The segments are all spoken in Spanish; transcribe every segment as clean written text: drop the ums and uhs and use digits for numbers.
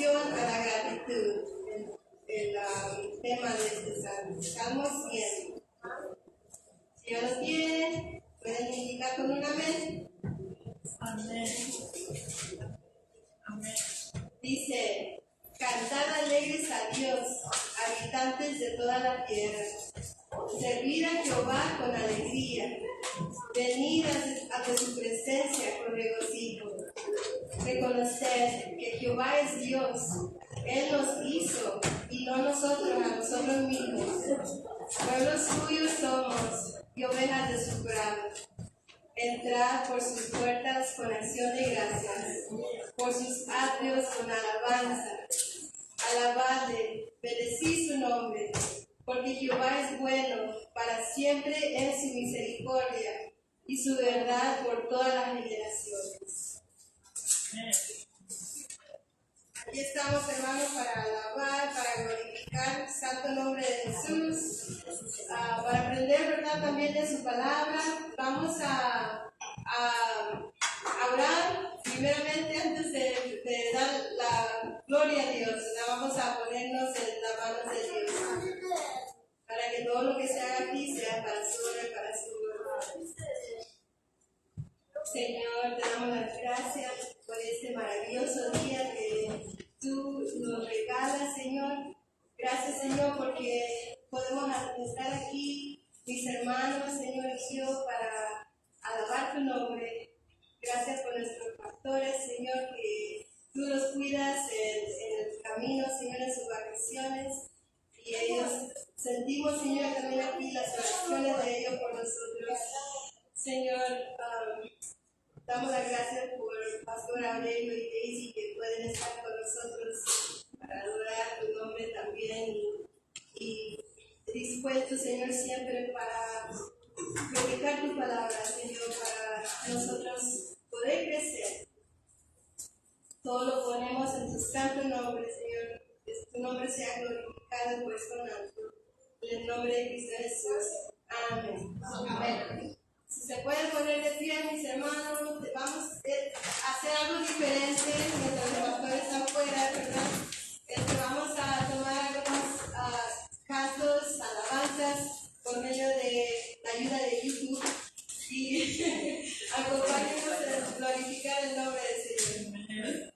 invitación a la gratitud, el tema de este salmo, Salmo 100. Si ya lo tienen, pueden indicar con un amén. Amén. Amén. Dice: cantad alegres a Dios, habitantes de toda la tierra. Servid a Jehová con alegría. Venid ante su presencia con regocijo. Reconoced que Jehová es Dios. Él nos hizo y no nosotros a nosotros mismos. Pueblo suyo somos y ovejas de su prado. Entrad por sus puertas con acción de gracias, por sus atrios con alabanza. Alabadle, bendecid su nombre, porque Jehová es bueno, para siempre es su misericordia y su verdad por todas las generaciones. Aquí estamos, hermanos, para alabar, para glorificar el santo nombre de Jesús, para aprender, ¿verdad?, también de su palabra. Vamos a orar primeramente antes de dar la gloria a Dios. Vamos a ponernos en las manos de Dios para que todo lo que se haga aquí sea para su honra y para su gloria. Señor, te damos las gracias por este maravilloso día que tú nos regalas, Señor. Gracias, Señor, porque podemos estar aquí, mis hermanos, Señor y yo, para alabar tu nombre. Gracias por nuestros pastores, Señor, que tú los cuidas en el camino, Señor, en sus vacaciones. Y ellos sentimos, Señor, también aquí las oraciones de ellos por nosotros. Señor, damos las gracias por el pastor Aurelio y Daisy, que pueden estar con nosotros para adorar tu nombre también, y dispuestos, Señor, siempre para predicar tu palabra, Señor, para nosotros poder crecer. Todo lo ponemos en tu santo nombre, Señor, que tu nombre sea glorificado y puesto en alto. En el nombre de Cristo Jesús. Amén. Amén. Si se pueden poner de pie, mis hermanos, vamos a hacer algo diferente mientras los pastores están fuera, ¿verdad? Vamos a tomar algunos cantos, alabanzas, por medio de la ayuda de YouTube, y acompáñenos en glorificar el nombre del Señor.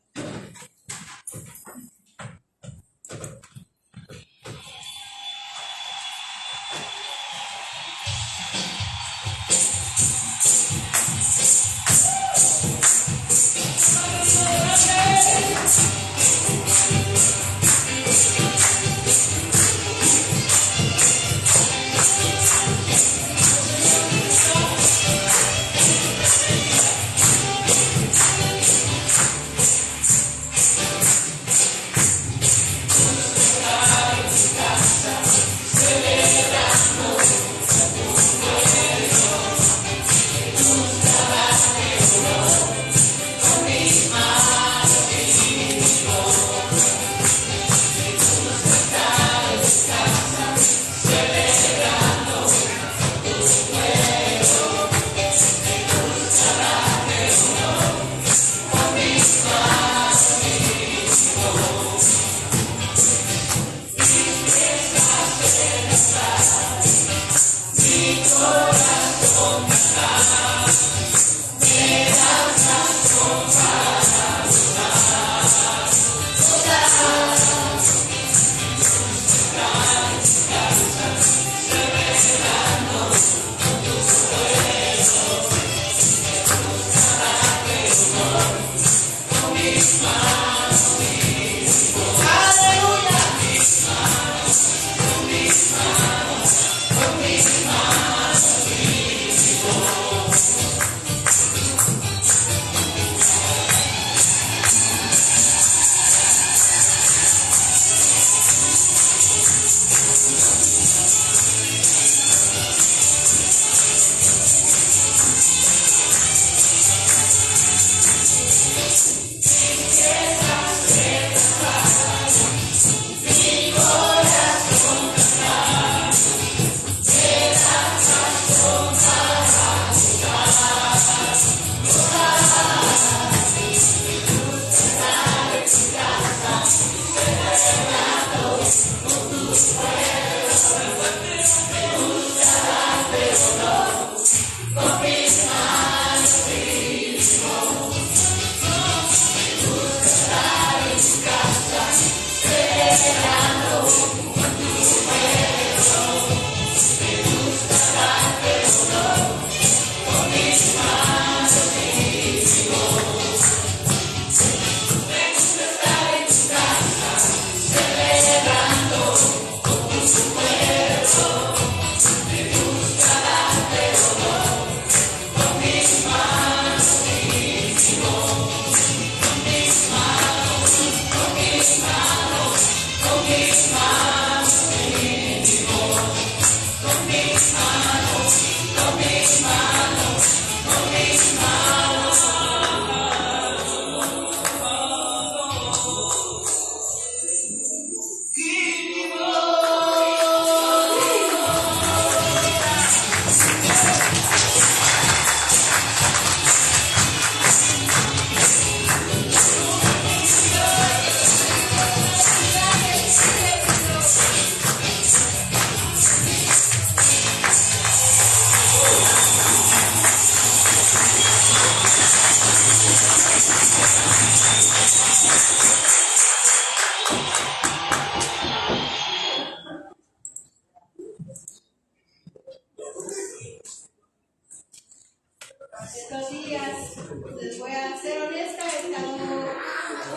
Estos días, les voy a ser honesta, he estado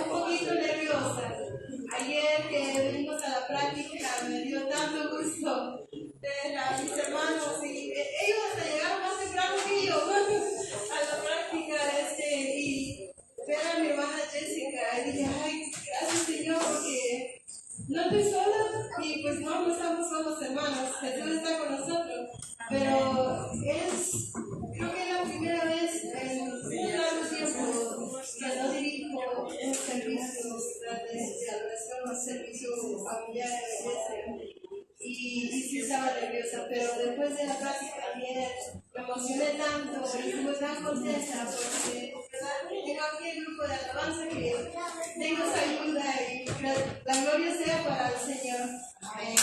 un poquito nerviosa. Ayer que venimos a la práctica me dio tanto gusto ver a mis hermanos y ellos hasta llegaron más temprano que yo a la práctica y ver a mi hermana Jessica y dije, ay, gracias Señor porque no estoy sola y pues no estamos solos hermanos, Jesús está con nosotros, pero creo que es la primera vez en un largo tiempo que no dirijo un servicio de adoración o servicio familiar en la iglesia. Y sí estaba nerviosa, pero después de la práctica ayer me emocioné tanto y estuve tan contenta porque tengo aquí el grupo de alabanza que tengo esa ayuda y la gloria sea para el Señor. Amén.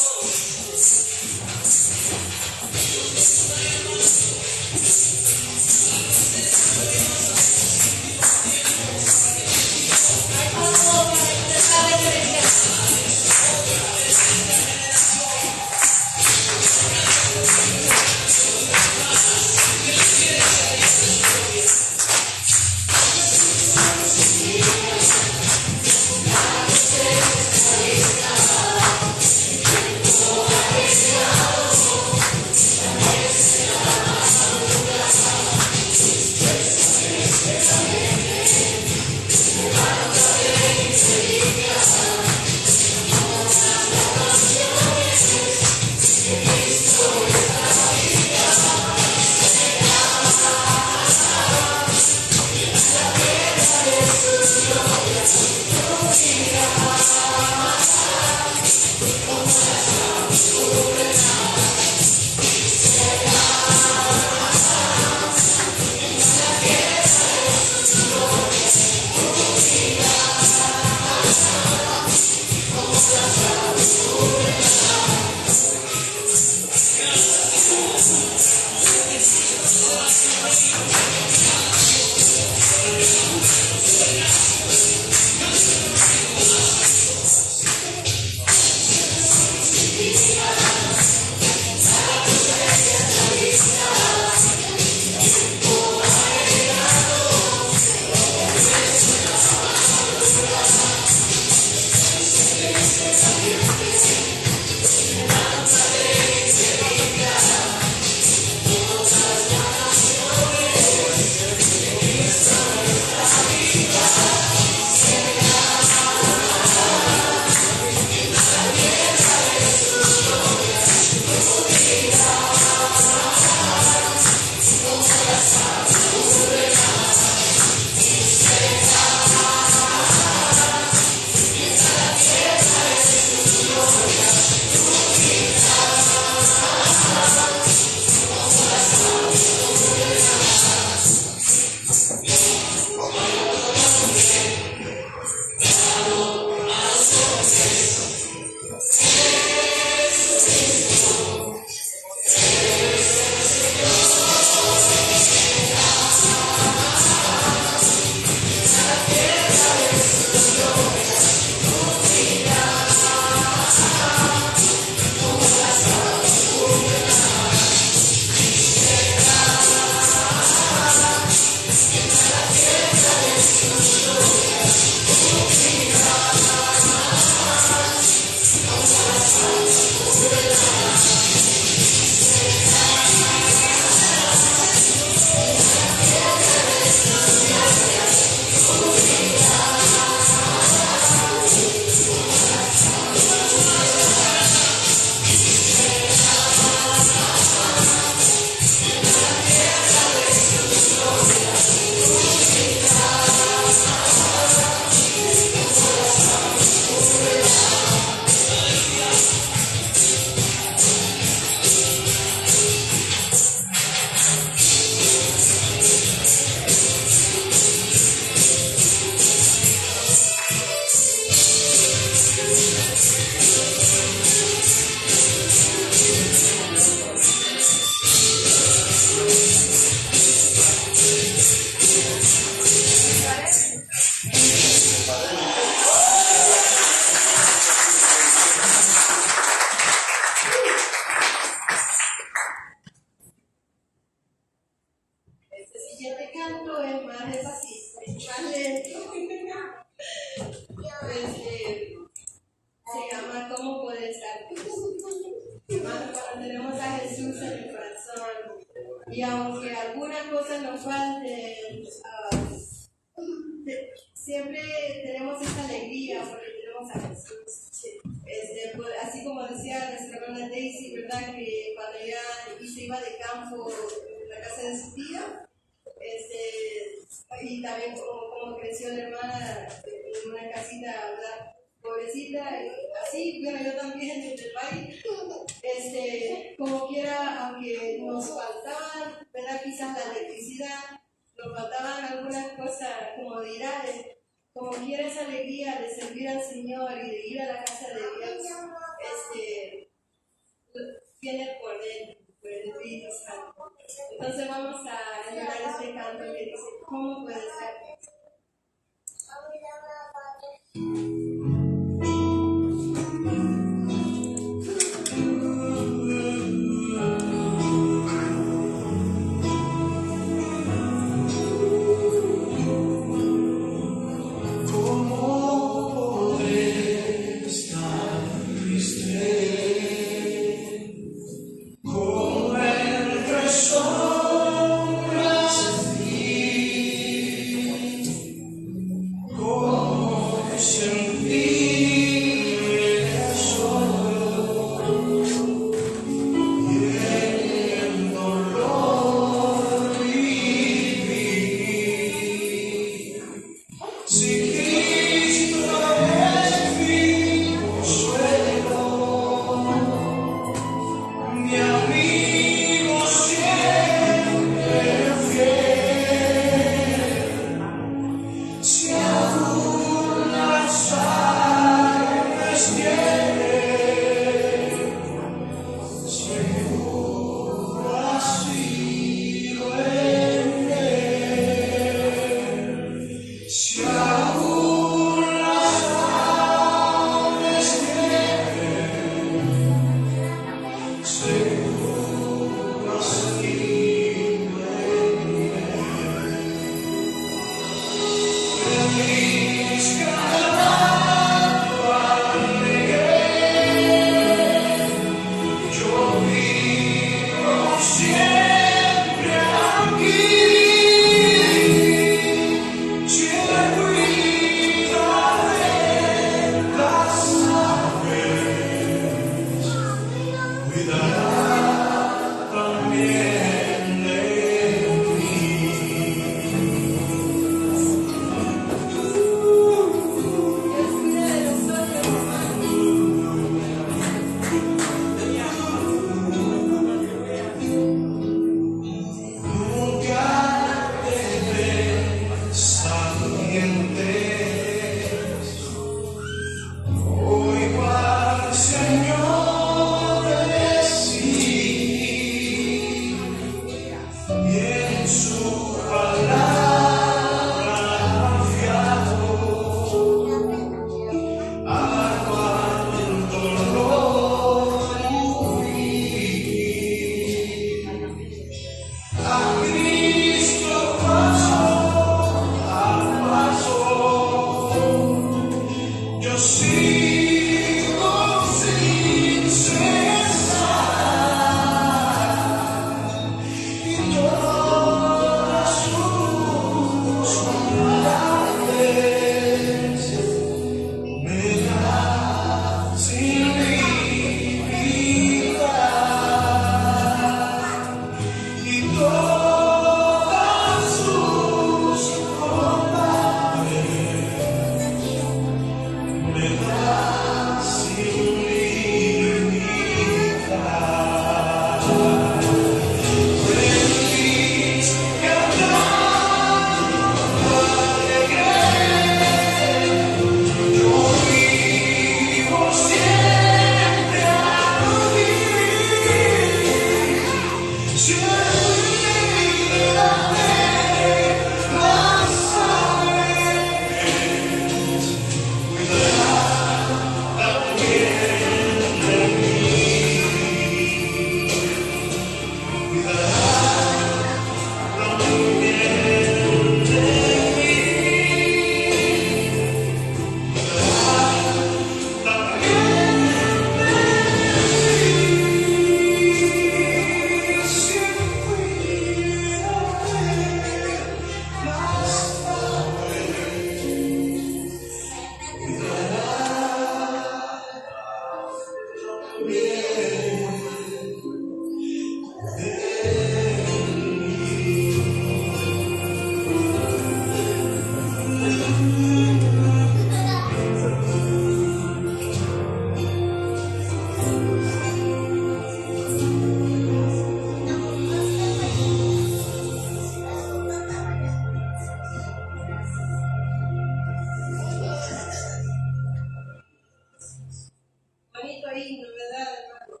Bonito himno, ¿verdad, hermano?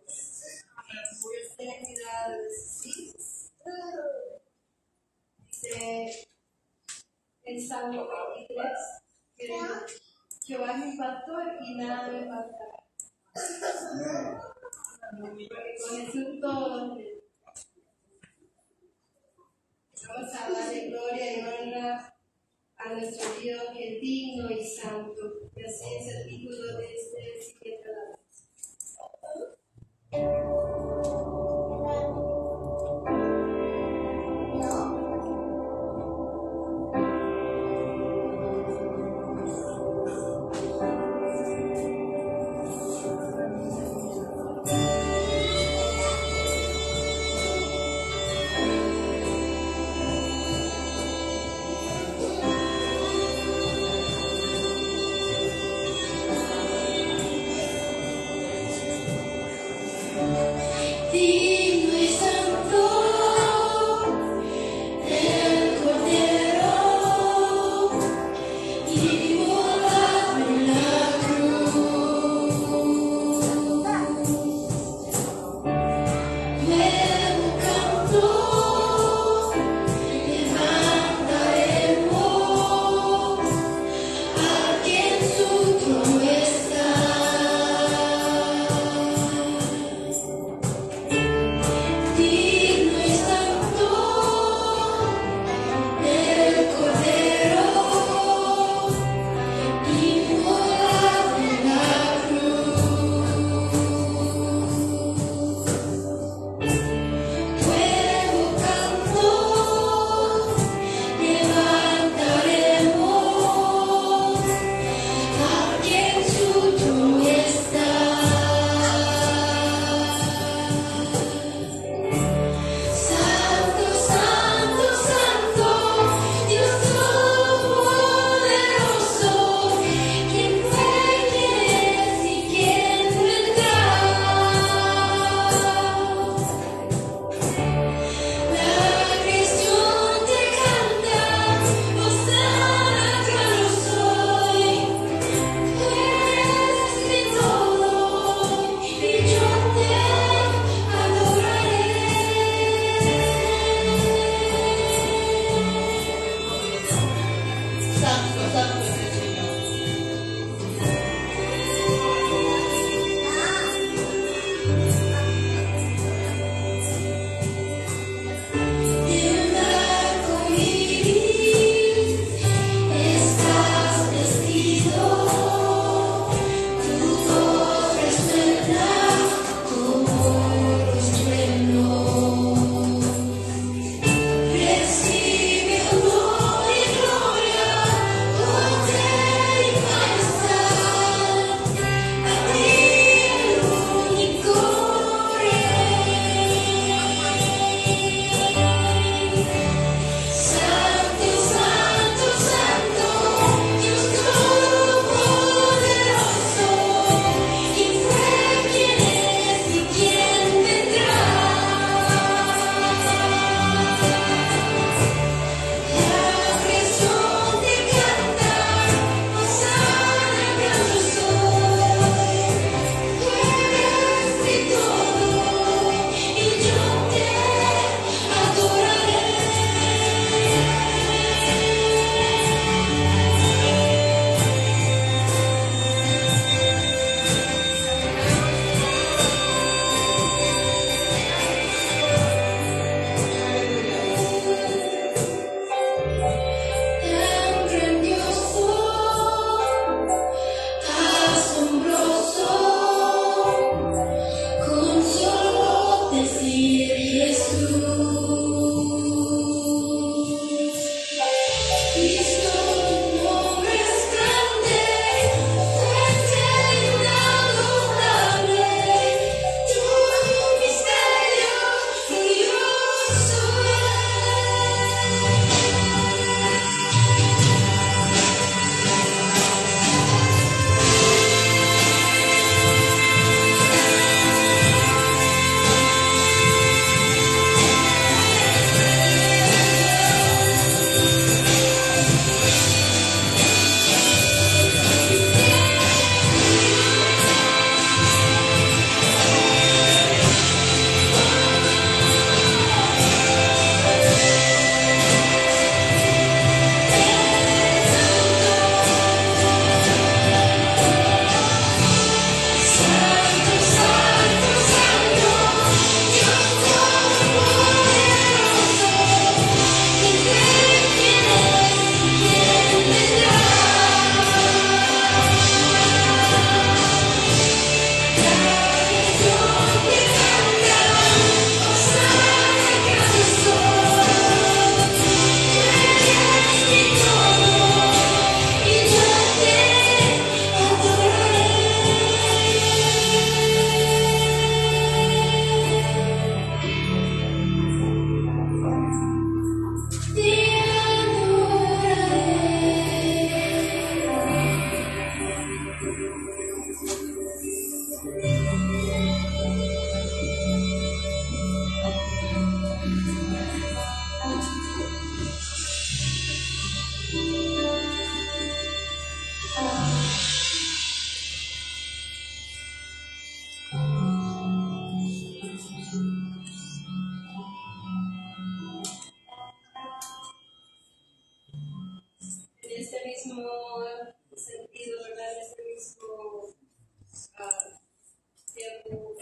Ten cuidado de sus hijos. Dice el Salmo 23, que Jehová es mi pastor y nada me faltará. Porque con Jesús todo. Vamos a darle gloria y honra a nuestro Dios que es digno y santo. Y así es el título de este siguiente alabanza.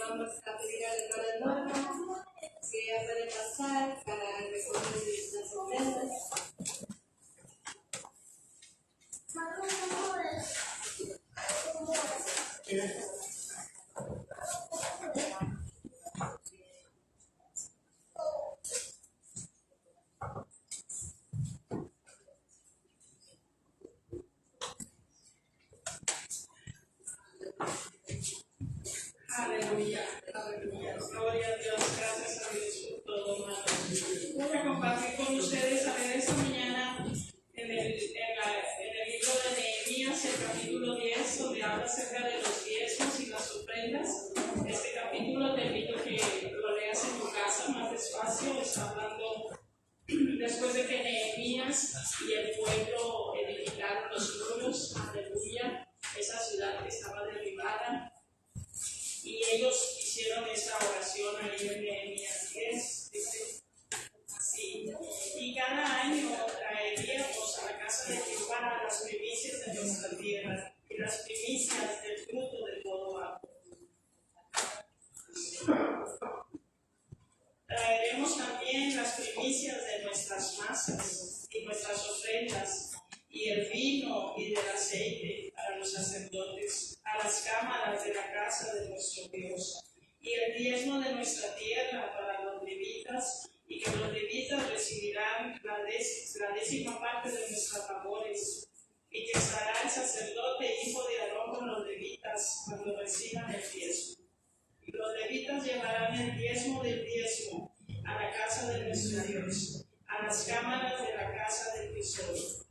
vamos a pedir a la hermana Norma que ella puede pasar para recoger las ofrendas. Aleluya, aleluya. Gloria a Dios, gracias a Dios por todo, hermanos. Voy a compartir con ustedes a ver esta mañana en el libro de Nehemías, el capítulo 10, donde habla acerca de los diezmos y las ofrendas. Este capítulo te invito a que lo leas en tu casa más despacio. Está hablando después de que Nehemías y el pueblo edificaron los muros, aleluya, esa ciudad que estaba derribada. Y ellos hicieron esta oración ahí en Nehemías 10, dice así: y cada año traeríamos a la casa de Jehová las primicias de nuestra tierra y las primicias del fruto de todo árbol. Traeremos también las primicias de nuestras masas y nuestras ofrendas, y el vino y del aceite para los sacerdotes, a las cámaras de la casa de nuestro Dios, y el diezmo de nuestra tierra para los levitas, y que los levitas recibirán la décima parte de nuestras labores, y que estará el sacerdote hijo de Aarón con los levitas cuando reciban el diezmo. Y los levitas llevarán el diezmo del diezmo a la casa de nuestro Dios, a las cámaras de la casa del tesoro.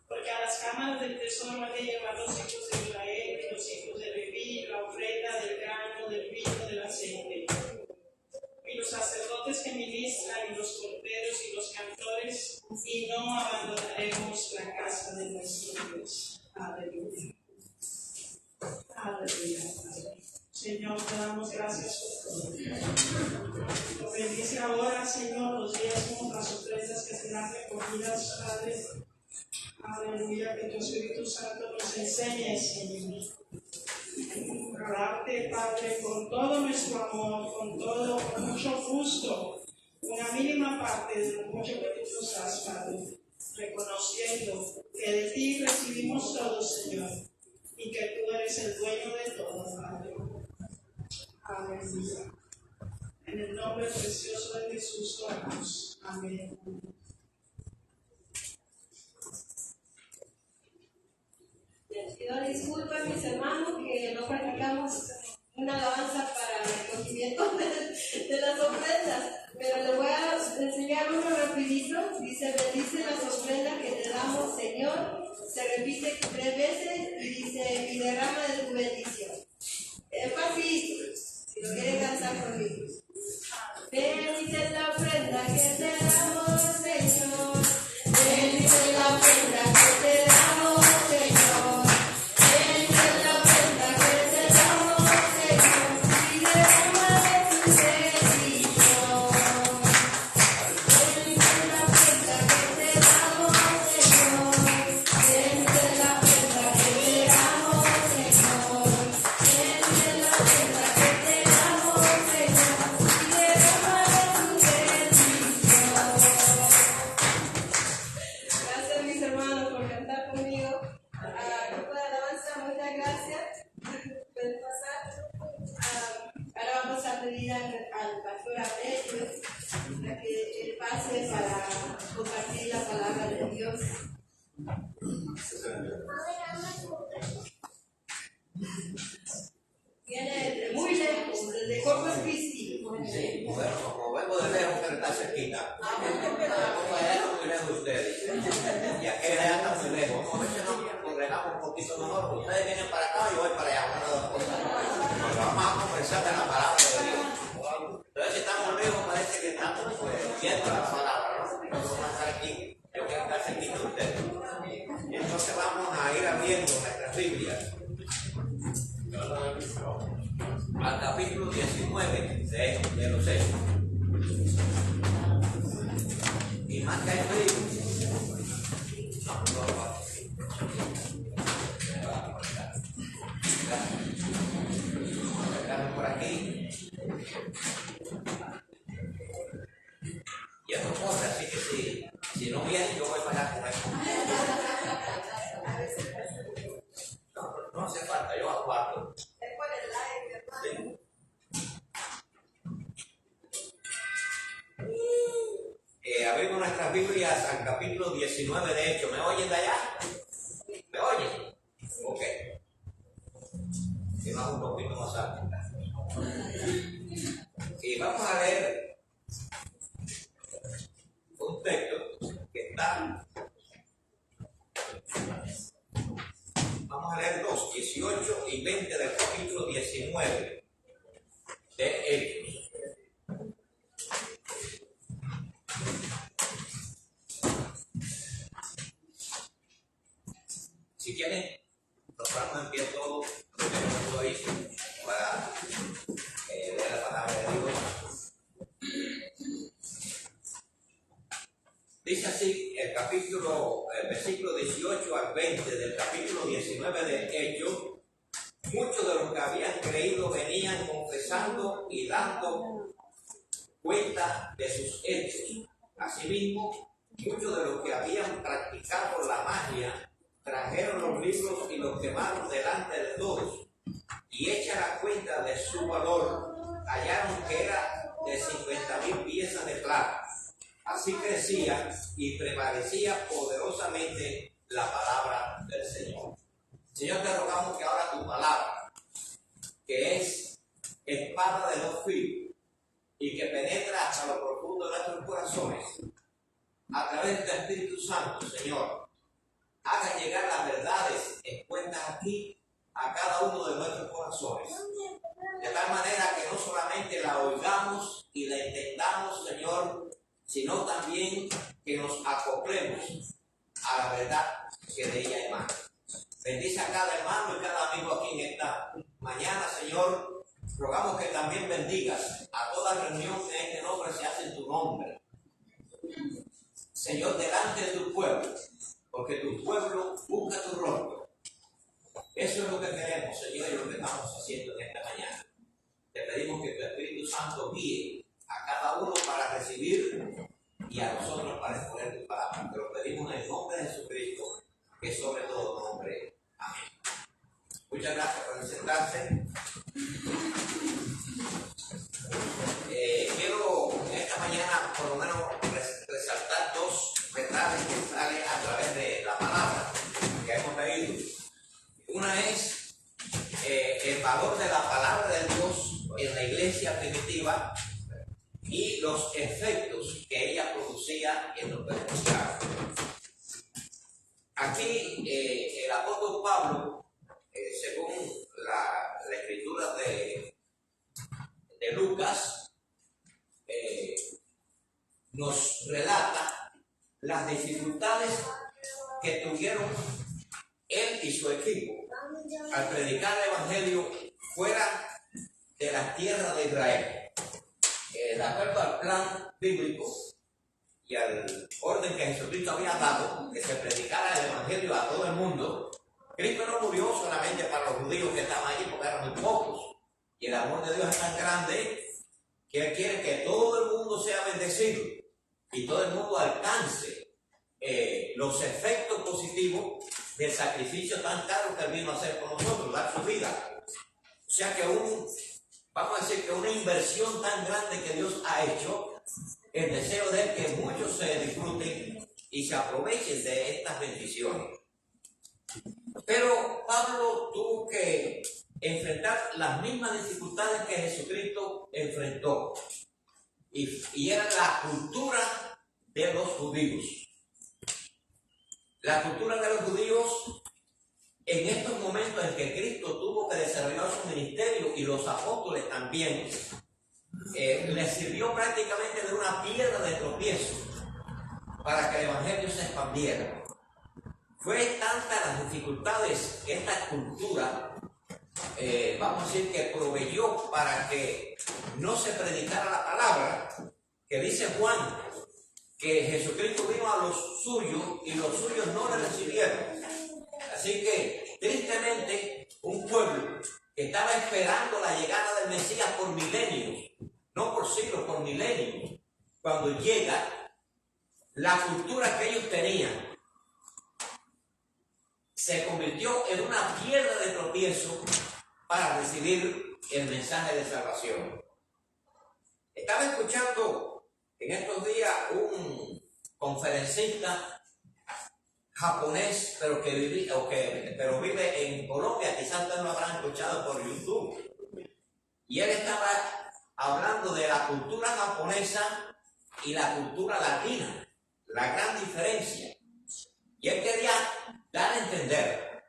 Porque a las cámaras del tesoro han de llevar los hijos de Israel y los hijos de Leví, la ofrenda del grano, del vino, del aceite. Y los sacerdotes que ministran, y los porteros y los cantores, y no abandonaremos la casa de nuestro Dios. Aleluya. Aleluya. Señor, te damos gracias por todo. Bendice ahora, Señor, los diezmos, las ofrendas que serán recogidas, Padre. Aleluya, que tu Espíritu Santo nos enseñe, Señor, a darte, Padre, con todo nuestro amor, con mucho gusto, una mínima parte de lo mucho que tú nos das, Padre, reconociendo que de ti recibimos todo, Señor, y que tú eres el dueño de todo, Padre. Aleluya. En el nombre precioso de Jesús oramos. Amén. Pido disculpas, mis hermanos, que no practicamos una alabanza para el recogimiento de las ofrendas, pero les voy a enseñar uno rapidito. Dice: bendice las ofrendas que te damos, Señor. Se repite 3 veces y dice: y derrama de tu bendición. Es fácil, si lo quieren cantar conmigo. Bendice la ofrenda que te damos, Señor. Bendice la ofrenda que te damos, Señor. Bendice la ofrenda que te damos, Señor. Y derrama de tu bendición. Bendice la ofrenda que te damos, Señor. Bendice la ofrenda que te damos, Señor. Bendice la ofrenda que te damos, Señor. Y derrama de tu bendición. Gracias, mis hermanos, por cantar conmigo. Grupo de alabanza, muchas gracias. Pueden pasar. Ahora vamos a pedir al pastor Abel a que él pase para compartir la palabra de Dios. Viene de muy lejos, desde Corpus Christi. Sí, bueno, como vengo de lejos, pero está cerquita. Vengo de lejos, muy lejos de ustedes. Y aquel ya está muy lejos. A veces nos congregamos un poquito mejor. Ustedes vienen para acá y yo voy para allá. Una de las cosas. Porque vamos a conversar de la palabra de Dios. Entonces, si estamos lejos, parece que estamos viendo la palabra, ¿no? Vamos a estar aquí. Yo voy a estar cerquita de ustedes. Y entonces vamos a ir abriendo nuestras Biblias al capítulo 19 de los Hechos. Y marca el libro. Por aquí. aquí. Y esto corre, así que si no vienen, yo voy para allá con esto. No hace falta, yo aguardo. Sí. Abrimos nuestras Biblias al capítulo 19 de Hechos. ¿Me oyen de allá? ¿Me oyen? Ok. Y vamos un poquito más alto. Y vamos a leer un texto que está. Vamos a leer los 18 y 20 del capítulo 19 de Hechos. Si quieren, nos vamos en pie todos, primero ahí, para leer la palabra de Dios. Dice así el versículo 18 al 20 del capítulo 19 de Hechos. Muchos de los que habían creído venían confesando y dando cuenta de sus hechos. Asimismo, muchos de los que habían practicado la magia trajeron los libros y los quemaron delante de todos, y hecha la cuenta de su valor, hallaron que era de 50,000 piezas de plata. Así crecía y prevalecía poderosamente la palabra del Señor. Señor, te rogamos que ahora tu palabra, que es espada de dos filos y que penetra hasta lo profundo de nuestros corazones, a través del Espíritu Santo, Señor, haga llegar las verdades expuestas aquí a cada uno de nuestros corazones, de tal manera que no solamente la oigamos y la entendamos, Señor, sino también que nos acoplemos a la verdad que de ella emana. Bendice a cada hermano y cada amigo aquí en esta mañana, Señor. Rogamos que también bendigas a toda reunión que en este nombre se hace en tu nombre, Señor, delante de tu pueblo, porque tu pueblo busca tu rostro. Eso es lo que queremos, Señor, y lo que estamos haciendo en esta mañana. Te pedimos que tu Espíritu Santo guíe a cada uno para recibir y a nosotros para exponer tu palabra. Te lo pedimos en el nombre de Jesucristo, que es sobre todo nombre. Amén. Muchas gracias por sentarse. Quiero en esta mañana por lo menos resaltar dos verdades que salen a través de la palabra que hemos leído. Una es el valor de la palabra de Dios en la iglesia primitiva y los efectos que ella producía en los cristianos. Aquí el apóstol Pablo, según la escritura de Lucas, nos relata las dificultades que tuvieron él y su equipo al predicar el evangelio fuera de la tierra de Israel. De acuerdo al plan bíblico y al orden que Jesucristo había dado, que se predicara el evangelio a todo el mundo, Cristo no murió solamente para los judíos que estaban allí, porque eran muy pocos, y el amor de Dios es tan grande que Él quiere que todo el mundo sea bendecido y todo el mundo alcance los efectos positivos del sacrificio tan caro que Él vino a hacer por nosotros, dar su vida. O sea que vamos a decir que una inversión tan grande que Dios ha hecho, el deseo de Él que muchos se disfruten y se aprovechen de estas bendiciones. Pero Pablo tuvo que enfrentar las mismas dificultades que Jesucristo enfrentó, y era la cultura de los judíos. La cultura de los judíos en estos momentos en que Cristo tuvo que desarrollar su ministerio y los apóstoles también, les sirvió prácticamente de una piedra de tropiezo para que el evangelio se expandiera. Fue tantas las dificultades que esta cultura, vamos a decir, que proveyó para que no se predicara la palabra, que dice Juan que Jesucristo vino a los suyos y los suyos no le recibieron. Así que tristemente un pueblo que estaba esperando la llegada del Mesías por milenios, no por siglos, por milenios. Cuando llega, la cultura que ellos tenían se convirtió en una piedra de tropiezo para recibir el mensaje de salvación. Estaba escuchando en estos días un conferencista japonés, pero vive en Colombia, quizás ustedes lo habrán escuchado por YouTube. Y él estaba hablando de la cultura japonesa y la cultura latina, la gran diferencia. Y él quería dar a entender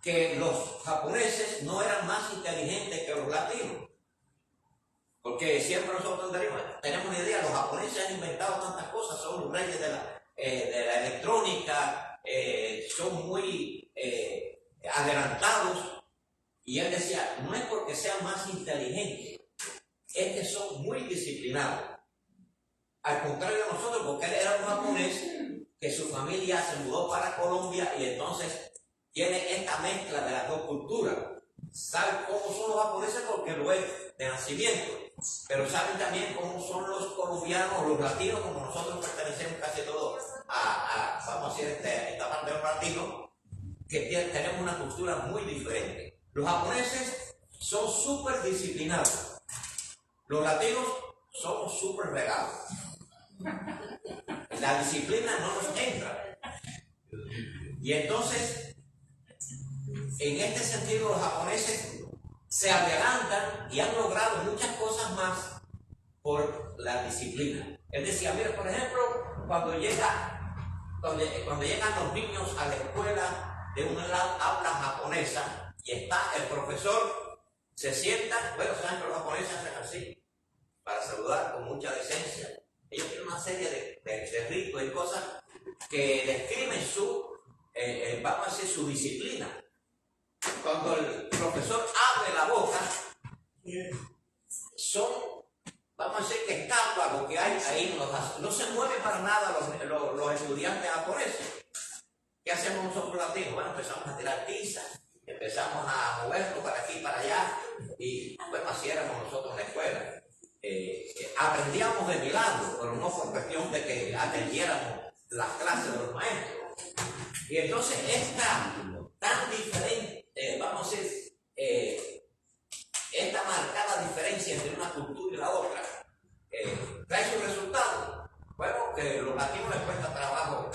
que los japoneses no eran más inteligentes que los latinos. Porque siempre nosotros tenemos una idea, los japoneses han inventado tantas cosas, son los reyes de la electrónica, son muy adelantados. Y él decía, no es porque sean más inteligentes, es que son muy disciplinados. Al contrario de nosotros, porque él era un japonés que su familia se mudó para Colombia y entonces tiene esta mezcla de las dos culturas. Saben cómo son los japoneses porque lo es de nacimiento, pero saben también cómo son los colombianos, los latinos, como nosotros pertenecemos casi todos vamos a decir, esta parte de los latinos, que tenemos una cultura muy diferente. Los japoneses son súper disciplinados, los latinos somos súper regados. La disciplina no nos entra. Y entonces, en este sentido, los japoneses se adelantan y han logrado muchas cosas más por la disciplina. Él decía, mira, por ejemplo, cuando llegan los niños a la escuela de una aula japonesa y está el profesor, se sientan, bueno, saben que los japoneses hacen así, para saludar con mucha decencia. Ellos tienen una serie de ritos y cosas que describen vamos a decir, su disciplina. Cuando el profesor abre la boca, vamos a decir que escapa lo que hay ahí, no se mueve para nada los estudiantes japoneses. ¿Qué hacemos nosotros latinos? Bueno, empezamos a tirar tiza, empezamos a movernos para aquí y para allá, y bueno, así éramos nosotros en la escuela. Aprendíamos de milagro, pero no por cuestión de que atendiéramos las clases de los maestros. Y entonces esta tan diferente, vamos a decir, esta marcada diferencia entre una cultura y la otra, trae su resultado. Bueno, que los latinos les cuesta trabajo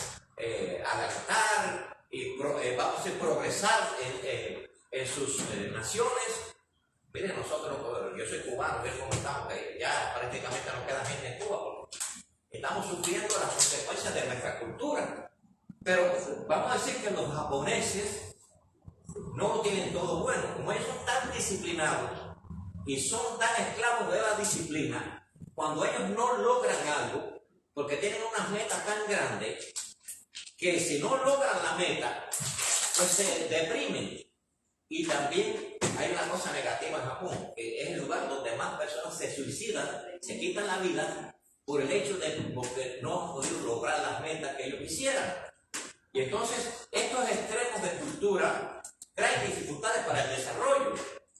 adaptar y vamos a decir, progresar en sus naciones. Miren, nosotros, yo soy cubano, ven cómo estamos, ya prácticamente no queda gente en Cuba, porque estamos sufriendo las consecuencias de nuestra cultura. Pero vamos a decir que los japoneses no lo tienen todo bueno, como ellos son tan disciplinados y son tan esclavos de la disciplina, cuando ellos no logran algo, porque tienen unas metas tan grandes, que si no logran la meta, pues se deprimen. Y también hay una cosa negativa en Japón, que es el lugar donde más personas se suicidan, se quitan la vida por el hecho de porque no han podido lograr las metas que ellos quisieran. Y entonces estos extremos de cultura traen dificultades para el desarrollo.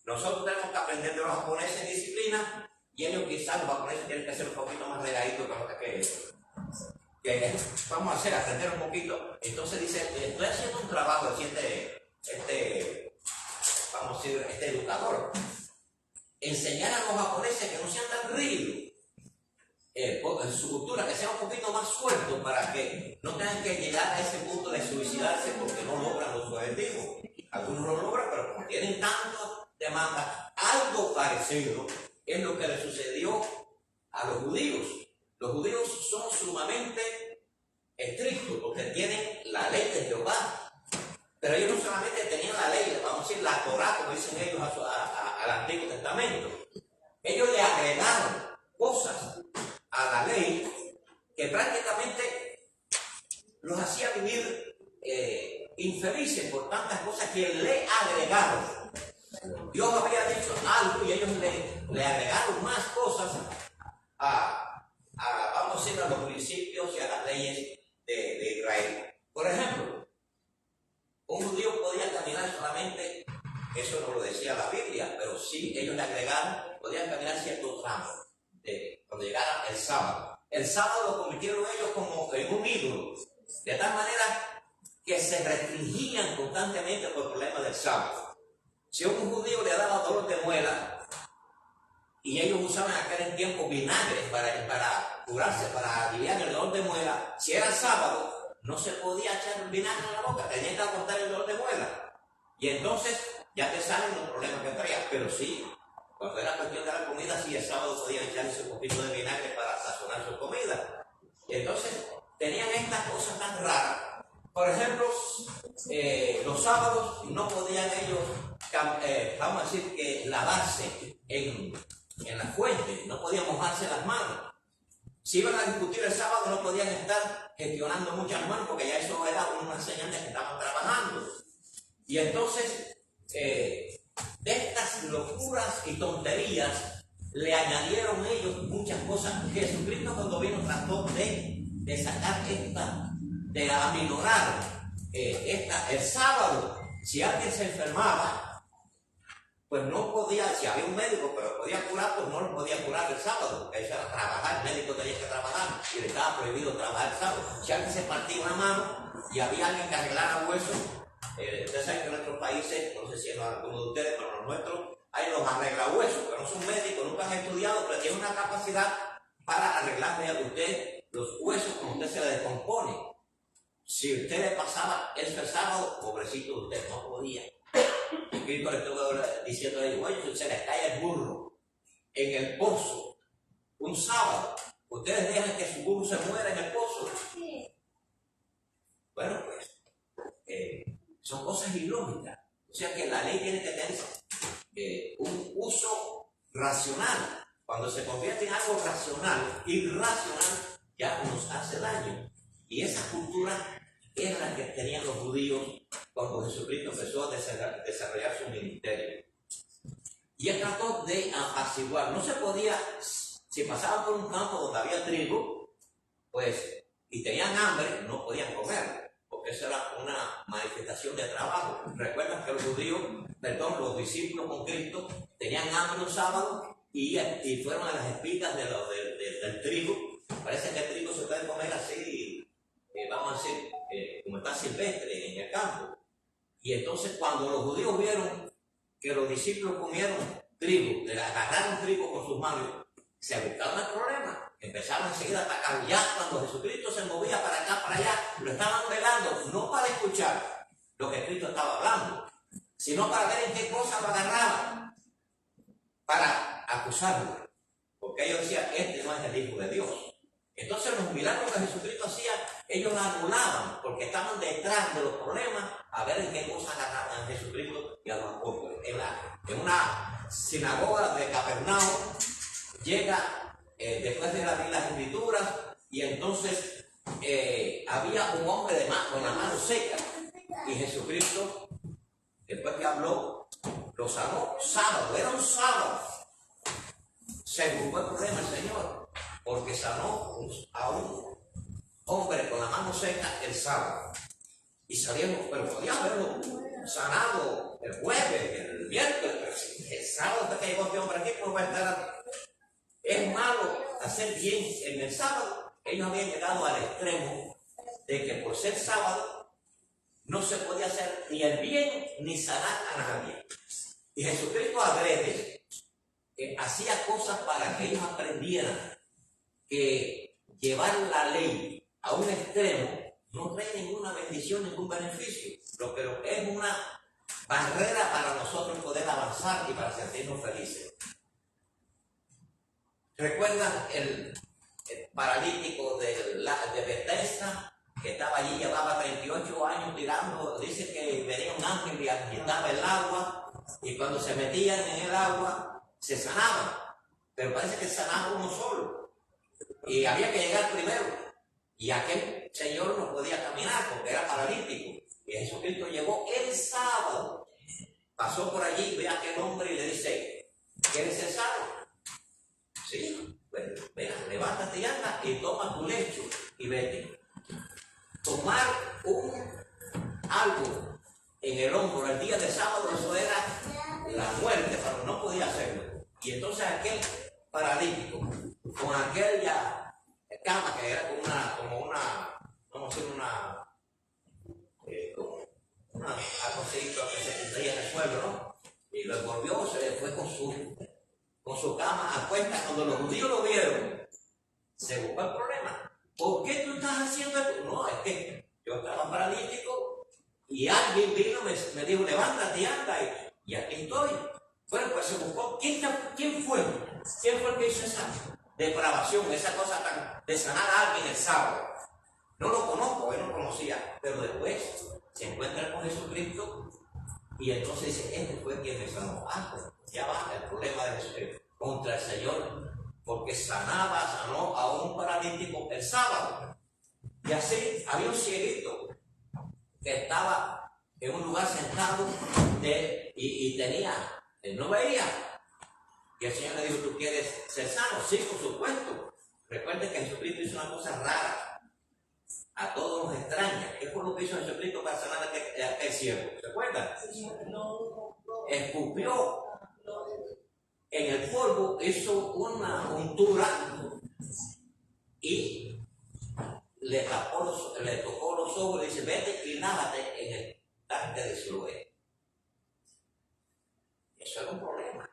Nosotros tenemos que aprender de los japoneses en disciplina, y ellos quizás los japoneses tienen que ser un poquito más regaditos que vamos a hacer, aprender un poquito. Entonces dice, estoy haciendo un trabajo, vamos a decir, este educador, enseñar a los japoneses que no sean tan rígidos en su cultura, que sea un poquito más suelto para que no tengan que llegar a ese punto de suicidarse porque no logran los objetivos. Algunos lo logran, pero como tienen tantas demandas, algo parecido es lo que le sucedió a los judíos. Los judíos son sumamente estrictos porque tienen la ley de Jehová. Pero ellos no solamente tenían la ley, vamos a decir, la Torá, como dicen ellos al Antiguo Testamento. Ellos le agregaron cosas a la ley que prácticamente los hacía vivir infelices por tantas cosas que le agregaron. Dios había dicho algo y ellos le agregaron más cosas vamos a decir, a los principios y a las leyes de Israel. Por ejemplo, un judío podía caminar solamente eso no lo decía la Biblia, pero sí ellos le agregaron, podían caminar cierto tramo cuando llegara el sábado. El sábado lo convirtieron ellos como en un ídolo, de tal manera que se restringían constantemente por el problema del sábado. Si a un judío le daba dolor de muela, y ellos usaban en aquel tiempo vinagre para curarse, para aliviar el dolor de muela, si era sábado, no se podía echar el vinagre en la boca, tenía que aguantar el dolor de muela. Y entonces ya te salen los problemas que traía. Pero sí, cuando era cuestión de la comida, sí, el sábado podían echarse un poquito de vinagre para sazonar su comida. Y entonces tenían estas cosas tan raras. Por ejemplo, los sábados no podían ellos, vamos a decir, que lavarse en la fuente, no podían mojarse las manos. Si iban a discutir el sábado, no podían estar gestionando muchas manos, porque ya eso era una señal de que estaban trabajando. Y entonces, de estas locuras y tonterías, le añadieron ellos muchas cosas. Jesucristo, cuando vino, trató de sacar de aminorar el sábado. Si alguien se enfermaba, pues no podía, si había un médico pero podía curar, pues no lo podía curar el sábado, porque eso era trabajar, el médico tenía que trabajar y le estaba prohibido trabajar el sábado. Si alguien se partía una mano y había alguien que arreglara huesos, ustedes saben que en nuestros países, no sé si en algunos de ustedes, pero en los nuestros, hay los arreglahuesos, que no son médicos, nunca han estudiado, pero tienen una capacidad para arreglarle a usted los huesos cuando usted se le descompone. Si usted le pasaba eso el sábado, pobrecito, usted no podía. Cristo le estuvo diciendo a ellos, oye, se les cae el burro en el pozo un sábado, ustedes dejan que su burro se muera en el pozo. Bueno, pues son cosas ilógicas. O sea que la ley tiene que tener un uso racional. Cuando se convierte en algo racional, irracional, ya nos hace daño. Y esa cultura era la que tenían los judíos cuando Jesucristo empezó a desarrollar su ministerio. Y él trató de apaciguar. No se podía, si pasaban por un campo donde había trigo, pues, y tenían hambre, no podían comer, porque eso era una manifestación de trabajo. Recuerdan que los discípulos con Cristo tenían hambre un sábado y fueron a las espigas del trigo. Parece que el trigo se puede comer así, vamos a decir, como está silvestre en el campo. Y entonces cuando los judíos vieron que los discípulos comieron trigo, le agarraron trigo con sus manos, se buscaron el problema, empezaron enseguida a atacar. Ya cuando Jesucristo se movía para acá, para allá, lo estaban velando, no para escuchar lo que Cristo estaba hablando, sino para ver en qué cosa lo agarraban, para acusarlo, porque ellos decían, este no es el Hijo de Dios. Entonces los milagros que Jesucristo hacía, ellos lo anulaban, porque estaban detrás de los problemas a ver en qué cosas agarraban a Jesucristo y a los apóstoles. En una sinagoga de Capernaum llega, después de las escrituras, y entonces había un hombre con la mano seca, y Jesucristo, después que habló, lo sanó. Sábado, era un sábado. Se buscó el problema el Señor, porque sanó a un hombre con la mano seca el sábado. Y salieron, pero podía haberlo sanado el jueves, el miércoles, pero el sábado que llegó este hombre aquí, pues va a estar. Es malo hacer bien en el sábado. Ellos habían llegado al extremo de que por ser sábado no se podía hacer ni el bien ni sanar a nadie. Y Jesucristo adrede hacía cosas para que ellos aprendieran que llevar la ley a un extremo no trae ninguna bendición, ningún beneficio. Lo que es una barrera para nosotros poder avanzar y para sentirnos felices. ¿Recuerdan el paralítico de Bethesda, que estaba allí, llevaba 38 años tirando? Dice que venía un ángel y agitaba el agua, y cuando se metían en el agua se sanaban, pero parece que sanaba uno solo, y había que llegar primero, y aquel señor no podía caminar porque era paralítico, y Jesucristo llegó el sábado, pasó por allí, ve a aquel hombre y le dice, ¿quieres ser sano? Sí, pues venga, levántate y anda y toma tu lecho y vete. Tomar algo en el hombro el día de sábado, eso era paralítico con aquella cama que era como una, vamos a decir, algo así que se tendría en el suelo, ¿no? Y lo envolvió, se fue con su cama a cuenta. Cuando los judíos lo vieron, se buscó el problema. ¿Por qué tú estás haciendo esto? No, es que yo estaba paralítico y alguien vino, me dijo, levántate y anda, y aquí estoy. Bueno, pues se buscó. ¿Quién fue? ¿Quién fue el que hizo esa depravación, esa cosa de sanar a alguien el sábado? No lo conozco, él no conocía, pero después se encuentra con Jesucristo y entonces dice, este fue quien me sanó. Ya va el problema de Jesucristo contra el Señor, porque sanó a un paralítico el sábado. Y así había un cieguito que estaba en un lugar sentado y él no veía. Y el Señor le dijo, ¿tú quieres ser sano? Sí, por supuesto. Recuerden que Jesucristo hizo una cosa rara. A todos nos extraña. ¿Qué fue lo que hizo Jesucristo para sanar a aquel ciego? ¿Se acuerdan? Escupió en el polvo, hizo una untura y le tocó los ojos y le dice, vete y lávate en el tanque de Siloé. Eso era un problema.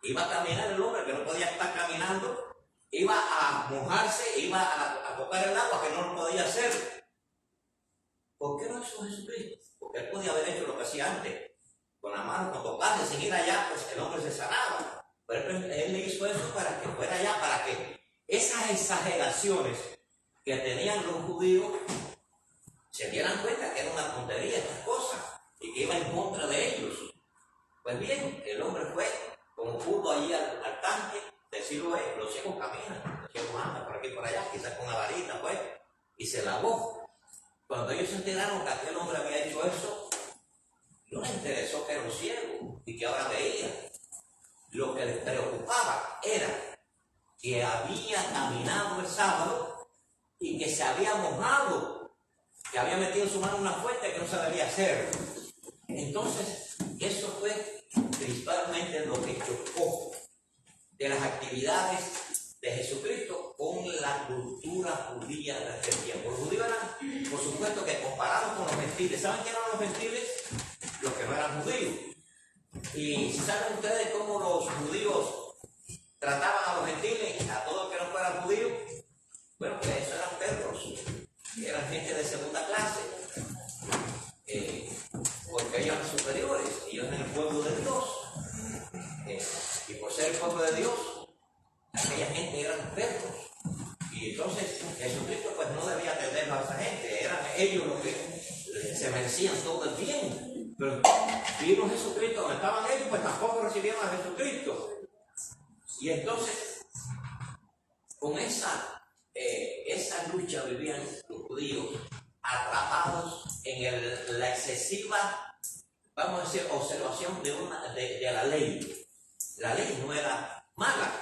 Iba a caminar el hombre que no podía estar caminando, iba a mojarse, iba a tocar el agua que no lo podía hacer. ¿Por qué no hizo Jesucristo? Porque él podía haber hecho lo que hacía antes, con la mano, con tocarse, sin ir allá, pues el hombre se sanaba. Pero él le hizo eso para que fuera allá, para que esas exageraciones que tenían los judíos se dieran cuenta que era una tontería estas cosas y que iba en contra de ellos. Pues bien, el hombre fue, como pudo allí al tanque, decirlo es, los ciegos caminan, los ciegos andan por aquí y por allá, quizás con una varita, pues, y se lavó. Cuando ellos se enteraron que aquel hombre había hecho eso, no les interesó que era un ciego y que ahora veía. Lo que les preocupaba era que había caminado el sábado y que se había mojado, que había metido su mano en una fuente que no se debía hacer. Entonces, eso fue principalmente lo que chocó de las actividades de Jesucristo con la cultura judía de aquel tiempo. Los judíos eran, por supuesto, que comparados con los gentiles. ¿Saben qué eran los gentiles? Los que no eran judíos. Y ¿saben ustedes cómo los judíos trataban a los gentiles, a todos los que no fueran judíos? Bueno, pues eso eran perros, eran gente de segunda clase, porque ellos eran superiores, ellos eran el pueblo de Dios. Y por ser el pueblo de Dios, aquella gente eran perros. Y entonces Jesucristo pues no debía atendernos a esa gente, eran ellos los que se merecían todo el bien. Pero vino Jesucristo, donde estaban ellos, pues tampoco recibieron a Jesucristo. Y entonces, con esa lucha vivían los judíos, atrapados en la excesiva, vamos a decir, observación de la ley. La ley no era mala,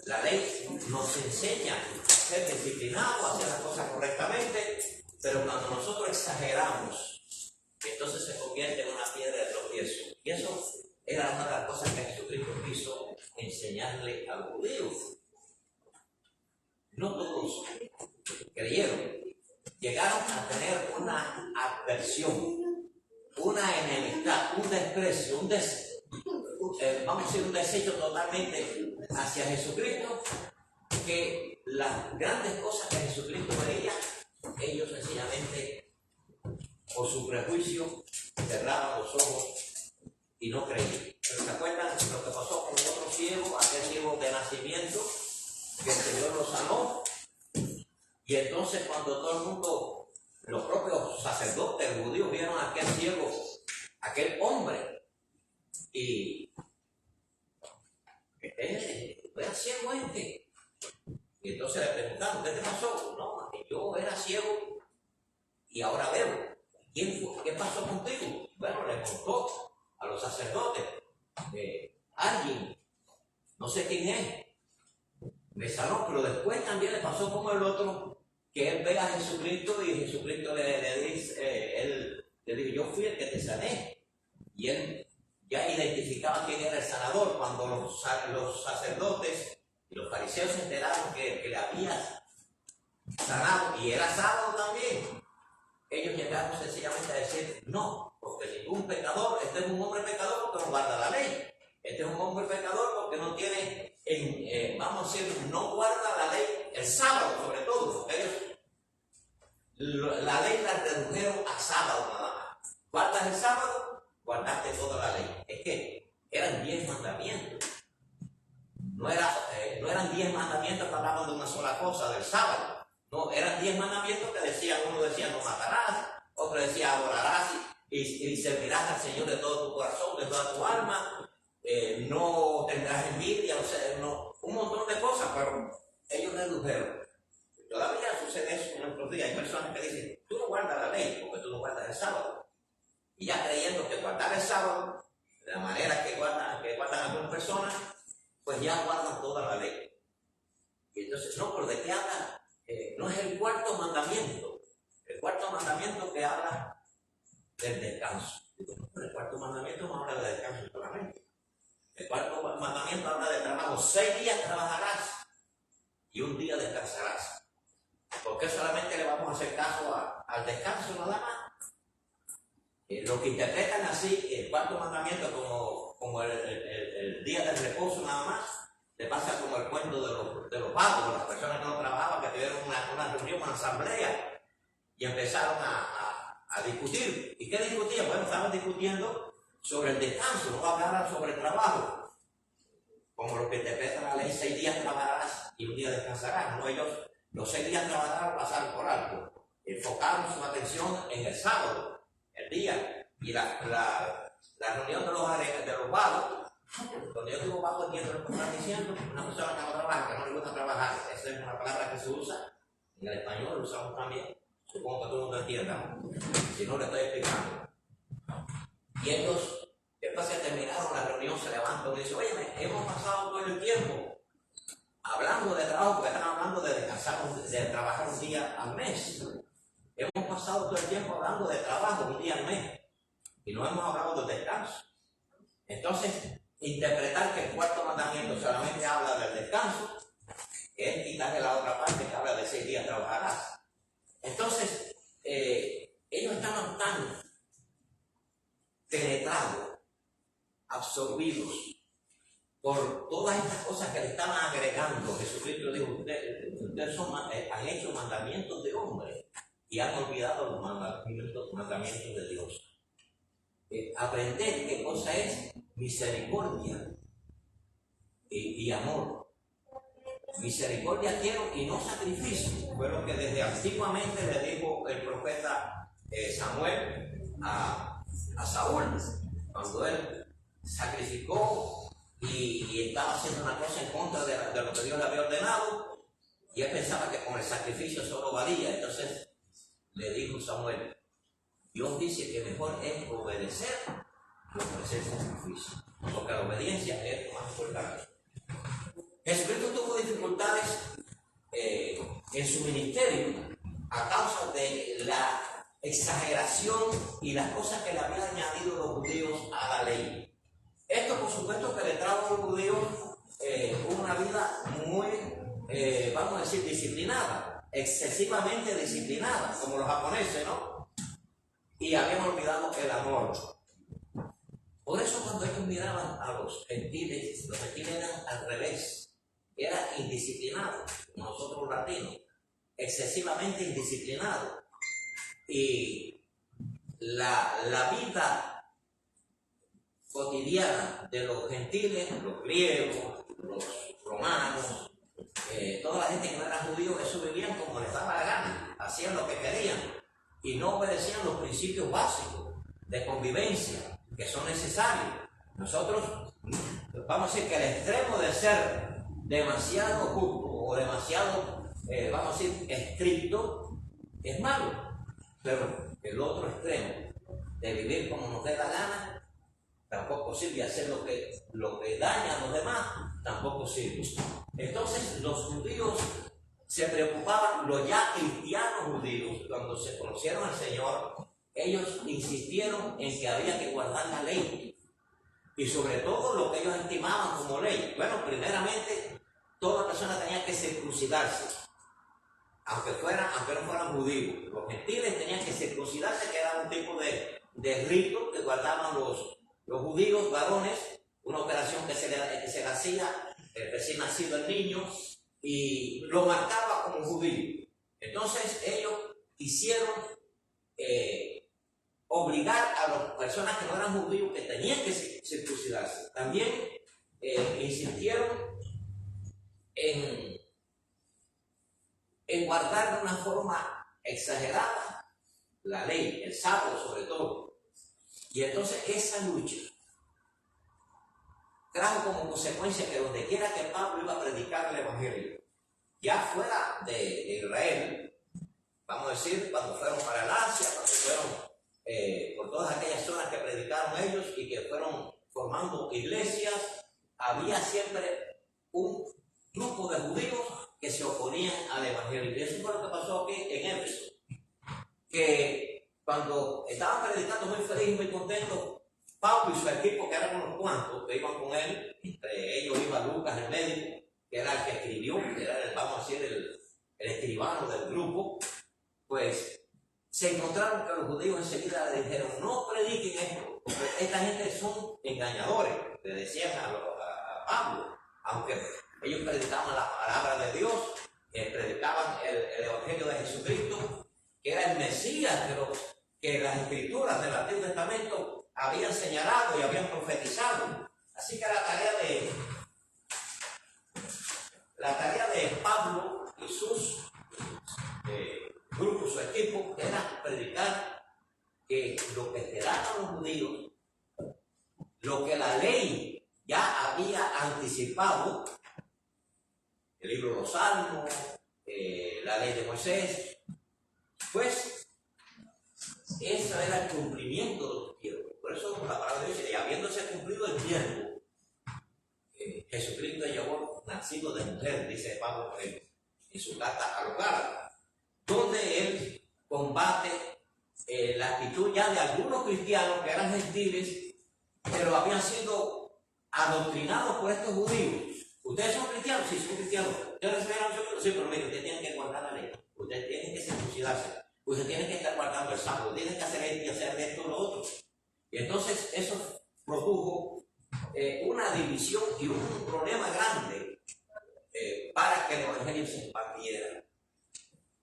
la ley nos enseña a ser disciplinados, a hacer las cosas correctamente, pero cuando nosotros exageramos, entonces se convierte en una piedra de tropiezo. Y eso era una de las cosas que Jesucristo quiso enseñarle a los judíos. No todos creyeron, llegaron a tener una aversión, una enemistad, un desprecio, vamos a decir, un desecho totalmente hacia Jesucristo, que las grandes cosas que Jesucristo veía, ellos sencillamente, por su prejuicio, cerraban los ojos y no creían. Pero ¿se acuerdan lo que pasó con otro ciego, aquel ciego de nacimiento, que el Señor lo sanó? Y entonces cuando todo el mundo, los propios sacerdotes judíos vieron a aquel ciego, aquel hombre, y era ciego este. Y entonces le preguntaron, ¿qué te pasó? No, yo era ciego y ahora veo. ¿Qué pasó contigo? Bueno, le contó a los sacerdotes, alguien, no sé quién es, me sanó, pero después también le pasó como el otro, que él ve a Jesucristo y Jesucristo le dice, él le dijo, yo fui el que te sané. Y él ya identificaba quién era el sanador. Cuando los sacerdotes y los fariseos se enteraron que le había sanado y era sábado también, ellos llegaron sencillamente a decir no, porque ningún pecador, este es un hombre pecador porque no guarda la ley, este es un hombre pecador porque no tiene, vamos a decir, no guarda la ley el sábado sobre todo, porque ellos la ley la redujeron a sábado nada más. ¿Guardas el sábado? Guardaste toda la ley. Es que eran 10 mandamientos. No eran 10 mandamientos que hablaban de una sola cosa, del sábado. No, eran 10 mandamientos que decían, uno decía no matarás, otro decía adorarás y servirás al Señor de todo tu corazón, de toda tu alma, no tendrás envidia, o sea, no, un montón de cosas, pero ellos redujeron. Todavía sucede eso en nuestros días. Hay personas que dicen, tú no guardas la ley porque tú no guardas el sábado. Y ya creyendo que guardar el sábado, de la manera que guardan algunas personas, pues ya guardan toda la ley. Y entonces, no, pero ¿de qué habla? No es el cuarto mandamiento. El cuarto mandamiento que habla del descanso. El cuarto mandamiento no habla de descanso solamente. El cuarto mandamiento habla de trabajo. 6 días trabajarás y un día descansarás. ¿Por qué solamente le vamos a hacer caso al descanso nada más? Lo que interpretan así el cuarto mandamiento como el día del reposo nada más, le pasa como el cuento de los vagos, las personas que no trabajaban, que tuvieron una reunión, una asamblea y empezaron a discutir. ¿Y qué discutían? Bueno, estaban discutiendo sobre el descanso, no hablaban sobre el trabajo. Como lo que interpreta la ley, 6 días trabajarás y un día descansarás. No, ellos los 6 días trabajaron, pasaron por alto, enfocaron su atención en el sábado, el día, y la reunión de los vagos. Cuando yo digo vago, entiendo lo que están diciendo, una persona que no trabaja, que no le gusta trabajar, esa es una palabra que se usa en el español, lo usamos también, supongo que todo el mundo entienda, si no le estoy explicando. Y ellos, después que terminaron la reunión, se levantan y dicen, oye, hemos pasado todo el tiempo hablando de trabajo, porque están hablando de descansar, de trabajar un día al mes. Hemos pasado todo el tiempo hablando de trabajo un día al mes y no hemos hablado del descanso. Entonces, interpretar que el cuarto mandamiento solamente habla del descanso es quitarle la otra parte que habla de 6 días trabajarás. Entonces, ellos estaban tan penetrados, absorbidos por todas estas cosas que le estaban agregando. Jesucristo dijo, ustedes han hecho mandamientos de hombre y han olvidado los mandamientos de Dios. Aprender qué cosa es misericordia y amor. Misericordia quiero y no sacrificio. Fue lo que desde antiguamente le dijo el profeta Samuel a Saúl, cuando él sacrificó y estaba haciendo una cosa en contra de lo que Dios le había ordenado, y él pensaba que con el sacrificio solo valía. Entonces le dijo Samuel, Dios dice que mejor es obedecer que ofrecer sacrificio, porque la obediencia es lo más importante. Jesucristo tuvo dificultades en su ministerio a causa de la exageración y las cosas que le habían añadido los judíos a la ley. Esto, por supuesto, que le trajo a los judíos una vida muy, vamos a decir, disciplinada, excesivamente disciplinada, como los japoneses, ¿no? Y habían olvidado el amor. Por eso cuando ellos miraban a los gentiles eran al revés, eran indisciplinados, como nosotros los latinos, excesivamente indisciplinados. Y la vida cotidiana de los gentiles, los griegos, los romanos, toda la gente que no era judío, eso vivían como les daba la gana, hacían lo que querían y no obedecían los principios básicos de convivencia que son necesarios. Nosotros vamos a decir que el extremo de ser demasiado justo o demasiado, vamos a decir, estricto es malo, pero el otro extremo de vivir como nos dé la gana tampoco sirve. Hacer lo que daña a los demás tampoco sirve. Entonces los judíos se preocupaban, los ya cristianos judíos, cuando se conocieron al Señor, ellos insistieron en que había que guardar la ley y sobre todo lo que ellos estimaban como ley. Bueno, primeramente toda persona tenía que circuncidarse, aunque no fueran judíos. Los gentiles tenían que circuncidarse, que era un tipo de rito que guardaban los judíos varones, una operación que se le hacía recién nacido el niño y lo marcaba como judío. Entonces ellos quisieron obligar a las personas que no eran judíos que tenían que circuncidarse. También insistieron en guardar de una forma exagerada la ley, el sábado sobre todo. Y entonces esa lucha trajo como consecuencia que donde quiera que Pablo iba a predicar el Evangelio, ya fuera de Israel, vamos a decir, cuando fueron para el Asia, cuando fueron por todas aquellas zonas que predicaron ellos y que fueron formando iglesias, había siempre un grupo de judíos que se oponían al Evangelio. Y eso fue lo que pasó aquí en Éfeso, que cuando estaban predicando muy feliz y muy contentos, Pablo y su equipo, que eran unos cuantos que iban con él, entre ellos iba Lucas, el médico, que era el que escribió, que era vamos a decir, el escribano del grupo, pues se encontraron que los judíos enseguida le dijeron: no prediquen esto, porque esta gente son engañadores, le decían a Pablo, aunque ellos predicaban la palabra de Dios, predicaban el Evangelio de Jesucristo, que era el Mesías que las escrituras del Antiguo Testamento habían señalado y habían profetizado. Así que la tarea de Pablo y sus grupos, su equipo, era predicar que lo que esperaban los judíos, lo que la ley ya había anticipado, el libro de los Salmos, la ley de Moisés, pues eso era el cumplimiento de los tiempos. Por eso la palabra de Dios dice: y habiéndose cumplido el tiempo, Jesucristo llegó nacido de mujer, dice Pablo en su carta a los Gálatas, donde él combate la actitud ya de algunos cristianos que eran gentiles, pero habían sido adoctrinados por estos judíos. ¿Ustedes son cristianos? Sí, son cristianos. ¿Ustedes recibieron a Jesús? Sí, pero miren, ustedes tienen que guardar la ley. Ustedes tienen que circuncidarse. Ustedes tienen que estar guardando el sábado. Tienen que hacer esto y hacer esto y lo otro. Y entonces eso produjo una división y un problema grande para que el Evangelio se expandiera.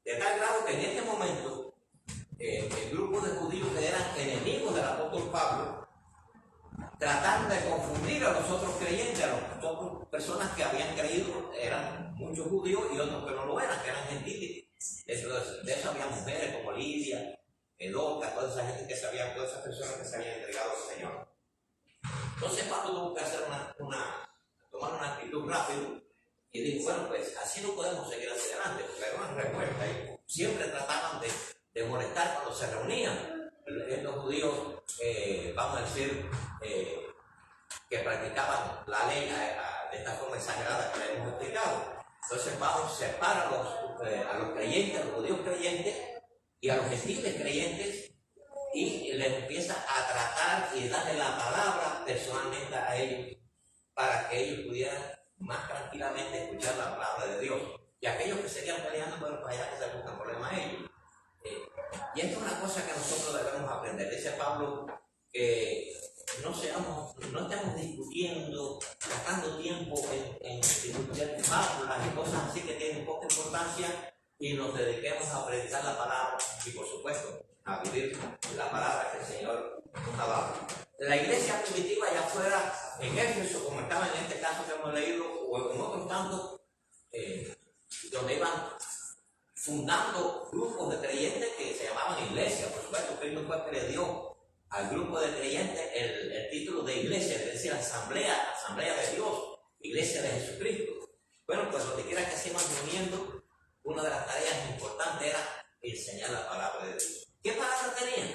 De tal grado que en este momento el grupo de judíos que eran enemigos del apóstol Pablo trataron de confundir a los otros creyentes, a las otras personas que habían creído, eran muchos judíos y otros que no lo eran, que eran gentiles. De eso había mujeres como Lidia, Dorcas, toda esa gente todas esas personas que se habían entregado al Señor. Entonces Pablo tuvo que hacer tomar una actitud rápido y dijo: bueno, pues así no podemos seguir hacia adelante, porque era una revuelta y siempre trataban de molestar cuando se reunían. Los judíos, vamos a decir, que practicaban la ley de esta forma exagerada que le hemos explicado. Entonces Pablo separa a los creyentes, a los judíos creyentes y a los gentiles creyentes, y les empieza a tratar y darle la palabra personalmente a ellos para que ellos pudieran más tranquilamente escuchar la palabra de Dios. Y aquellos que seguían peleando, bueno, para allá que se buscan problemas a ellos. Y esto es una cosa que nosotros debemos aprender. Dice Pablo que no estemos discutiendo, gastando tiempo en discutir fábulas y cosas así que tienen poca importancia, y nos dediquemos a predicar la palabra y, por supuesto, a vivir la palabra que el Señor nos ha dado. La iglesia primitiva, ya fuera en Éfeso, como estaba en este caso que hemos leído, o en otros tantos, donde iban fundando grupos de creyentes que se llamaban iglesias. Por supuesto, Cristo fue que le dio al grupo de creyentes el título de iglesia, es decir, asamblea de Dios, iglesia de Jesucristo. Bueno, pues donde quiera que se iban reuniendo, una de las tareas importantes era enseñar la palabra de Dios. ¿Qué palabra tenían?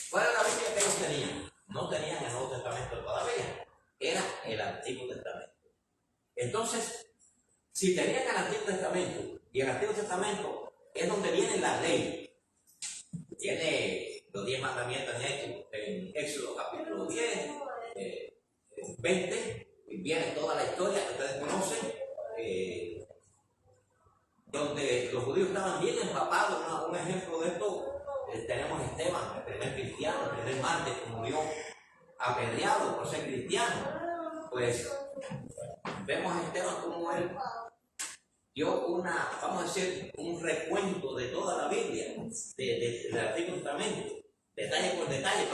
¿Cuál era la Biblia que ellos tenían? No tenían el Nuevo Testamento todavía, era el Antiguo Testamento. Entonces, si tenían el Antiguo Testamento, y el Antiguo Testamento es donde viene la ley, tiene los 10 mandamientos en Éxodo capítulo 10, 20, y viene toda la historia que ustedes conocen, donde los judíos estaban bien empapados. Un ejemplo de esto, tenemos a Esteban, el primer cristiano, el primer mártir que murió apedreado por ser cristiano. Pues vemos a Esteban como él dio vamos a decir, un recuento de toda la Biblia, del Antiguo Testamento, detalle por detalle.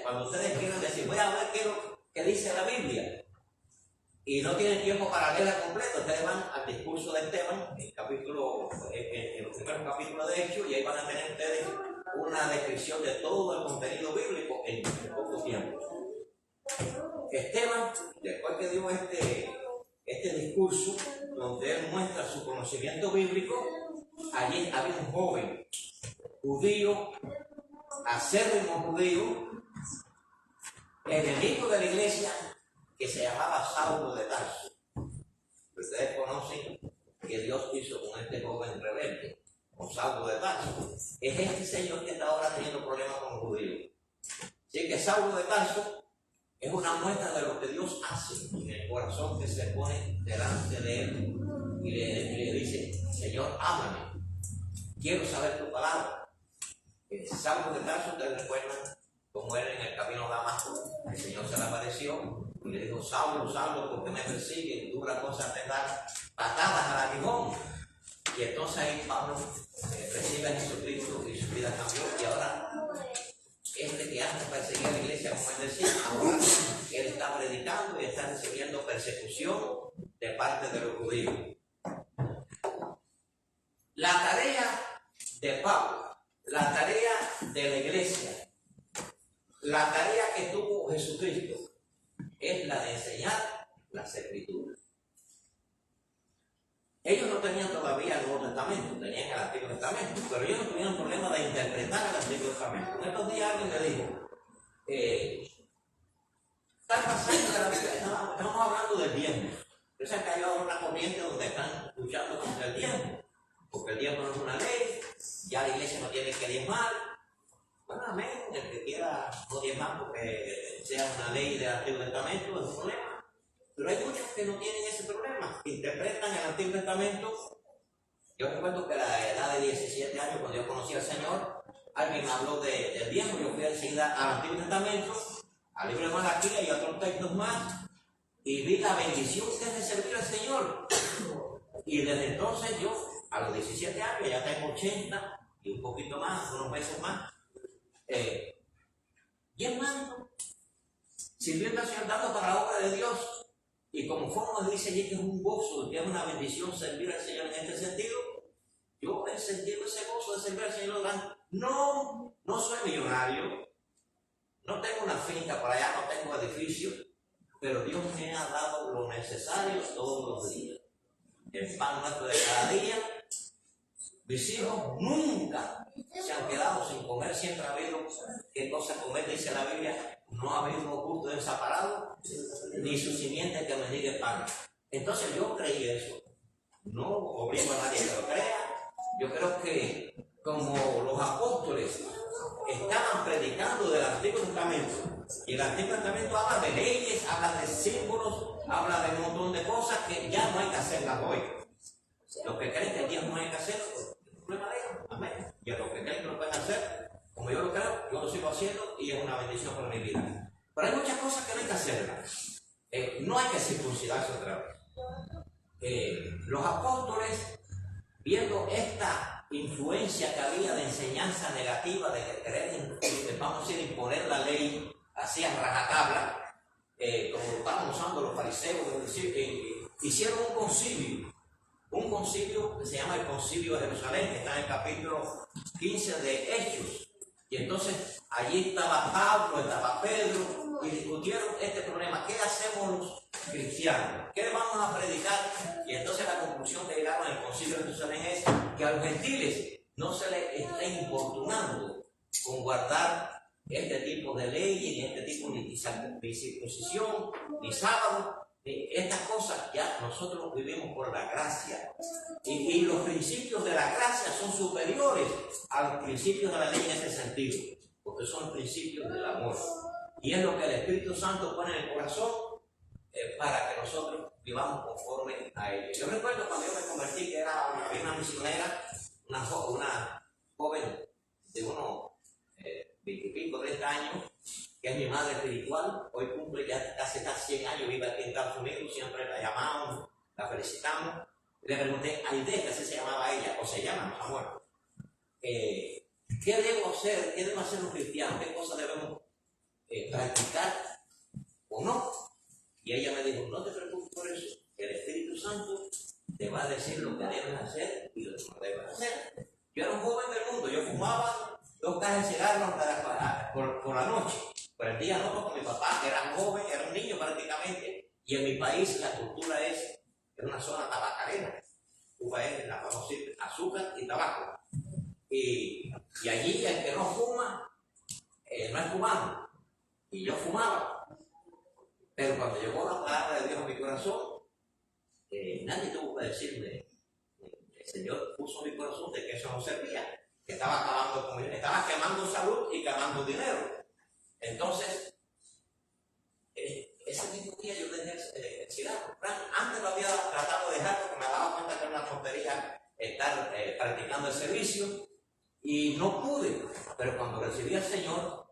Cuando ustedes quieran decir, voy a ver qué dice la Biblia, y no tienen tiempo para leerla completa, ustedes van al discurso de Esteban, en los primeros capítulos de Hechos, y ahí van a tener ustedes una descripción de todo el contenido bíblico en poco tiempo. Esteban, después que dio este discurso, donde él muestra su conocimiento bíblico, allí había un joven judío, acérrimo judío, enemigo de la iglesia, que se llamaba Saulo de Tarso. Ustedes conocen que Dios hizo con este joven rebelde, con Saulo de Tarso. Es este señor que está ahora teniendo problemas con los judíos. Así que Saulo de Tarso es una muestra de lo que Dios hace en el corazón que se pone delante de él y le dice: Señor, ámame, quiero saber tu palabra. Saulo de Tarso, ustedes recuerdan cómo era en el camino a Damasco. El Señor se le apareció y le dijo: Saulo, Saulo, ¿por qué me persigues? Dura cosa te dar patadas al aguijón. Y entonces ahí Pablo recibe a Jesucristo y su vida cambió, y ahora que antes perseguía a la iglesia, como él decía, ahora él está predicando y está recibiendo persecución de parte de los judíos. La tarea de Pablo, la tarea de la iglesia, la tarea que tuvo Jesucristo es la de enseñar las Escrituras. Ellos no tenían todavía el Nuevo Testamento, tenían el Antiguo Testamento, pero ellos no tuvieron problema de interpretar el Antiguo Testamento. En estos días alguien le dijo, está pasando de la Biblia, estamos hablando del diezmo. Entonces que hay una corriente donde están luchando contra el diezmo, porque el diezmo no es una ley, ya la iglesia no tiene que diezmar. Bueno, amén, el que quiera no diezmar porque sea una ley del Antiguo Testamento es un problema. Pero hay muchos que no tienen ese problema, interpretan el Antiguo Testamento. Yo recuerdo que a la edad de 17 años, cuando yo conocí al Señor, alguien me habló del diezmo. Yo fui enseguida al Antiguo Testamento, al libro de Malaquía y otros textos más, y vi la bendición que es de servir al Señor. Y desde entonces yo, a los 17 años, ya tengo 80 y un poquito más, unos meses más, diezmando, sirviendo al Señor, dando para la obra de Dios. Y conforme dice allí que es un gozo, que es una bendición servir al Señor en este sentido, yo he sentido ese gozo de servir al Señor. No soy millonario, no tengo una finca por allá, no tengo edificio, pero Dios me ha dado lo necesario todos los días. El pan nuestro de cada día. Mis hijos nunca se han quedado sin comer, siempre ha habido qué cosa comer, dice la Biblia. No ha habido un oculto desamparado, ni su simiente que mendigue pan. Entonces yo creí eso. No obligo a nadie que lo crea. Yo creo que como los apóstoles estaban predicando del Antiguo Testamento, y el Antiguo Testamento habla de leyes, habla de símbolos, habla de un montón de cosas que ya no hay que hacerlas hoy. Los que creen que Dios no hay que hacerlo, es un problema de ellos. Amén. Y a los que creen que lo pueden hacer, como yo lo creo, yo lo sigo haciendo y es una bendición para mi vida. Pero hay muchas cosas que no hay que hacerlas. No hay que circuncidarse otra vez. Los apóstoles, viendo esta influencia que había de enseñanza negativa, de querer, vamos a decir, imponer la ley así a rajatabla, como lo estaban usando los fariseos, hicieron un concilio que se llama el Concilio de Jerusalén, que está en el capítulo 15 de Hechos. Y entonces allí estaba Pablo, estaba Pedro, y discutieron este problema. ¿Qué hacemos los cristianos? ¿Qué vamos a predicar? Y entonces la conclusión que llegaron en el Concilio de Jerusalén es que a los gentiles no se les está importunando con guardar este tipo de leyes, ni este tipo ni circuncisión, ni sábado. Estas cosas ya nosotros vivimos por la gracia, y los principios de la gracia son superiores a los principios de la ley en este sentido, porque son principios del amor, y es lo que el Espíritu Santo pone en el corazón para que nosotros vivamos conforme a ellos. Yo recuerdo cuando yo me convertí que había una misionera, una joven de unos 20 y pico, 30 años, que es mi madre espiritual. Hoy cumple ya casi 100 años, vive aquí en Estados Unidos, siempre la llamamos, la felicitamos. Le pregunté a Aide, que así se llamaba ella, o se llama, no se ha muerto. ¿Qué debo hacer? ¿Qué debo hacer un cristiano? ¿Qué cosas debemos practicar o no? Y ella me dijo, no te preocupes por eso, el Espíritu Santo te va a decir lo que debes hacer y lo que no debes hacer. Yo era un joven del mundo, yo fumaba 2 cajas de cigarros por la noche, por el día no, con mi papá, que era joven, era un niño prácticamente, y en mi país la cultura es una zona tabacalera. Cuba es la famosa azúcar y tabaco. Y allí el que no fuma no es cubano. Y yo fumaba. Pero cuando llegó la palabra de Dios a mi corazón, nadie tuvo que decirme. El Señor puso en mi corazón de que eso no servía, que estaba acabando con estaba quemando salud y quemando dinero. Entonces, ese mismo día yo dejé el cigarro. Antes lo había tratado de dejar porque me daba cuenta que era una tontería estar practicando el servicio y no pude. Pero cuando recibí al Señor,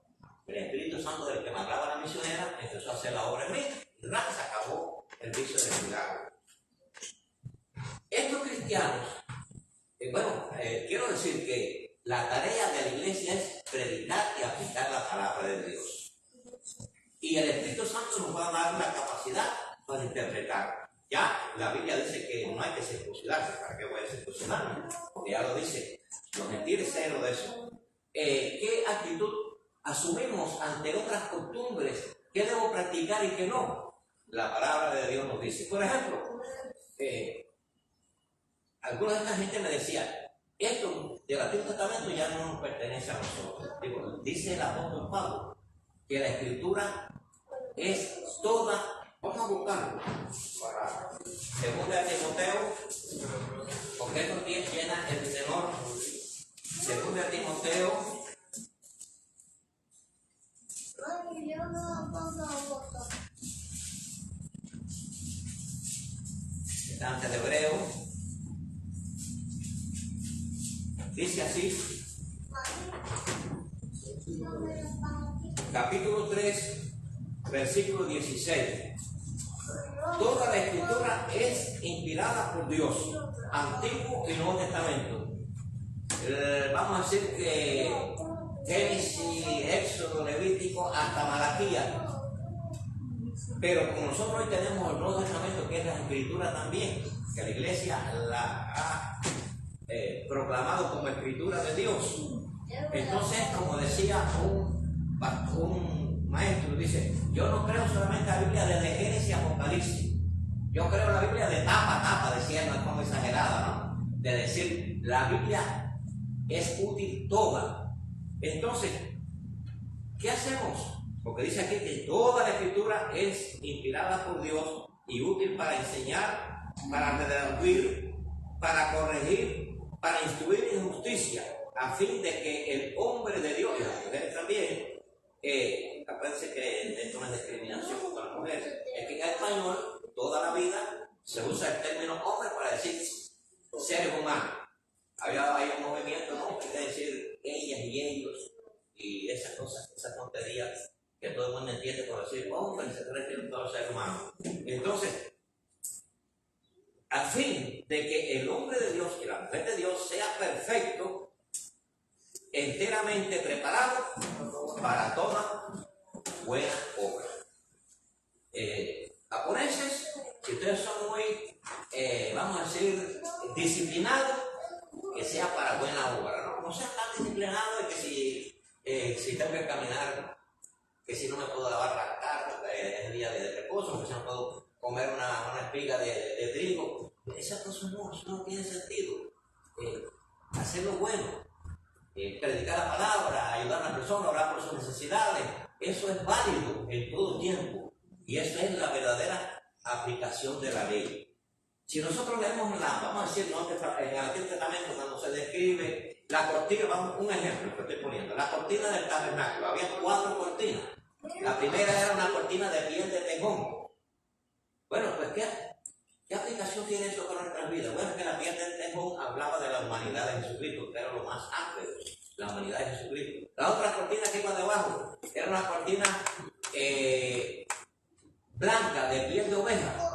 el Espíritu Santo del que me hablaba la misionera empezó a hacer la obra en mí y se acabó el vicio del cigarro. Estos cristianos, quiero decir que la tarea de la iglesia es predicar y aplicar la palabra de Dios. Y el Espíritu Santo nos va a dar la capacidad para interpretar. Ya la Biblia dice que no hay que circuncidarse. ¿Para qué voy a circuncidarme? Porque ya lo dice. Los gentiles cero de eso. ¿Qué actitud asumimos ante otras costumbres? ¿Qué debo practicar y qué no? La palabra de Dios nos dice. Por ejemplo, alguna de esta gente me decía, esto del Antiguo Testamento ya no nos pertenece a nosotros. Dice el apóstol Pablo que la escritura es toda. Vamos a buscarlo para Segunda de Timoteo, porque esto llena el tenor. Segunda de Timoteo, está antes de Hebreo, dice así, capítulo 3, versículo 16. Toda la escritura es inspirada por Dios, Antiguo y Nuevo Testamento. Vamos a decir que Génesis, Éxodo, Levítico, hasta Malaquías. Pero como nosotros hoy tenemos el Nuevo Testamento, que es la escritura también, que la iglesia la ha proclamado como escritura de Dios. Entonces, como decía un maestro, dice, yo no creo solamente la Biblia desde Génesis a Apocalipsis. Yo creo la Biblia de tapa a tapa, decía, no es como exagerada, ¿no? De decir, la Biblia es útil toda. Entonces, ¿qué hacemos? Porque dice aquí que toda la escritura es inspirada por Dios y útil para enseñar, para redarguir, para corregir, para instruir en justicia, a fin de que el hombre de Dios, y las mujeres también, acuérdense que esto no es discriminación contra las mujeres, es que en español toda la vida se usa el término hombre para decir seres humanos. Hay un movimiento, ¿no?, que quiere decir ellas y ellos y esas cosas, esas tonterías que todo el mundo entiende por decir hombre, se refiere a todos los seres humanos. Entonces, a fin de que el hombre de Dios y la mujer de Dios sea perfecto, enteramente preparado para toda buena obra. Japoneses, si ustedes son muy, vamos a decir, disciplinados, que sea para buena obra, ¿no? No sean tan disciplinados de que si tengo que caminar, que si no me puedo lavar la cara, es el día de reposo, que si no puedo comer una espiga de trigo. Esas cosas no tienen sentido. Hacer lo bueno, predicar la palabra, ayudar a la persona, orar por sus necesidades, eso es válido en todo tiempo. Y eso es la verdadera aplicación de la ley. Si nosotros leemos vamos a decir, ¿no?, en el Antiguo Testamento, cuando se describe la cortina, un ejemplo que estoy poniendo, la cortina del tabernáculo, había 4 cortinas. La primera era una cortina de piel de tejón. Bueno, pues ¿Qué aplicación tiene eso para nuestras vidas? Bueno, es que la piel del tejón hablaba de la humanidad de Jesucristo, que era lo más amplio, la humanidad de Jesucristo. La otra cortina que iba debajo era una cortina blanca de piel de oveja.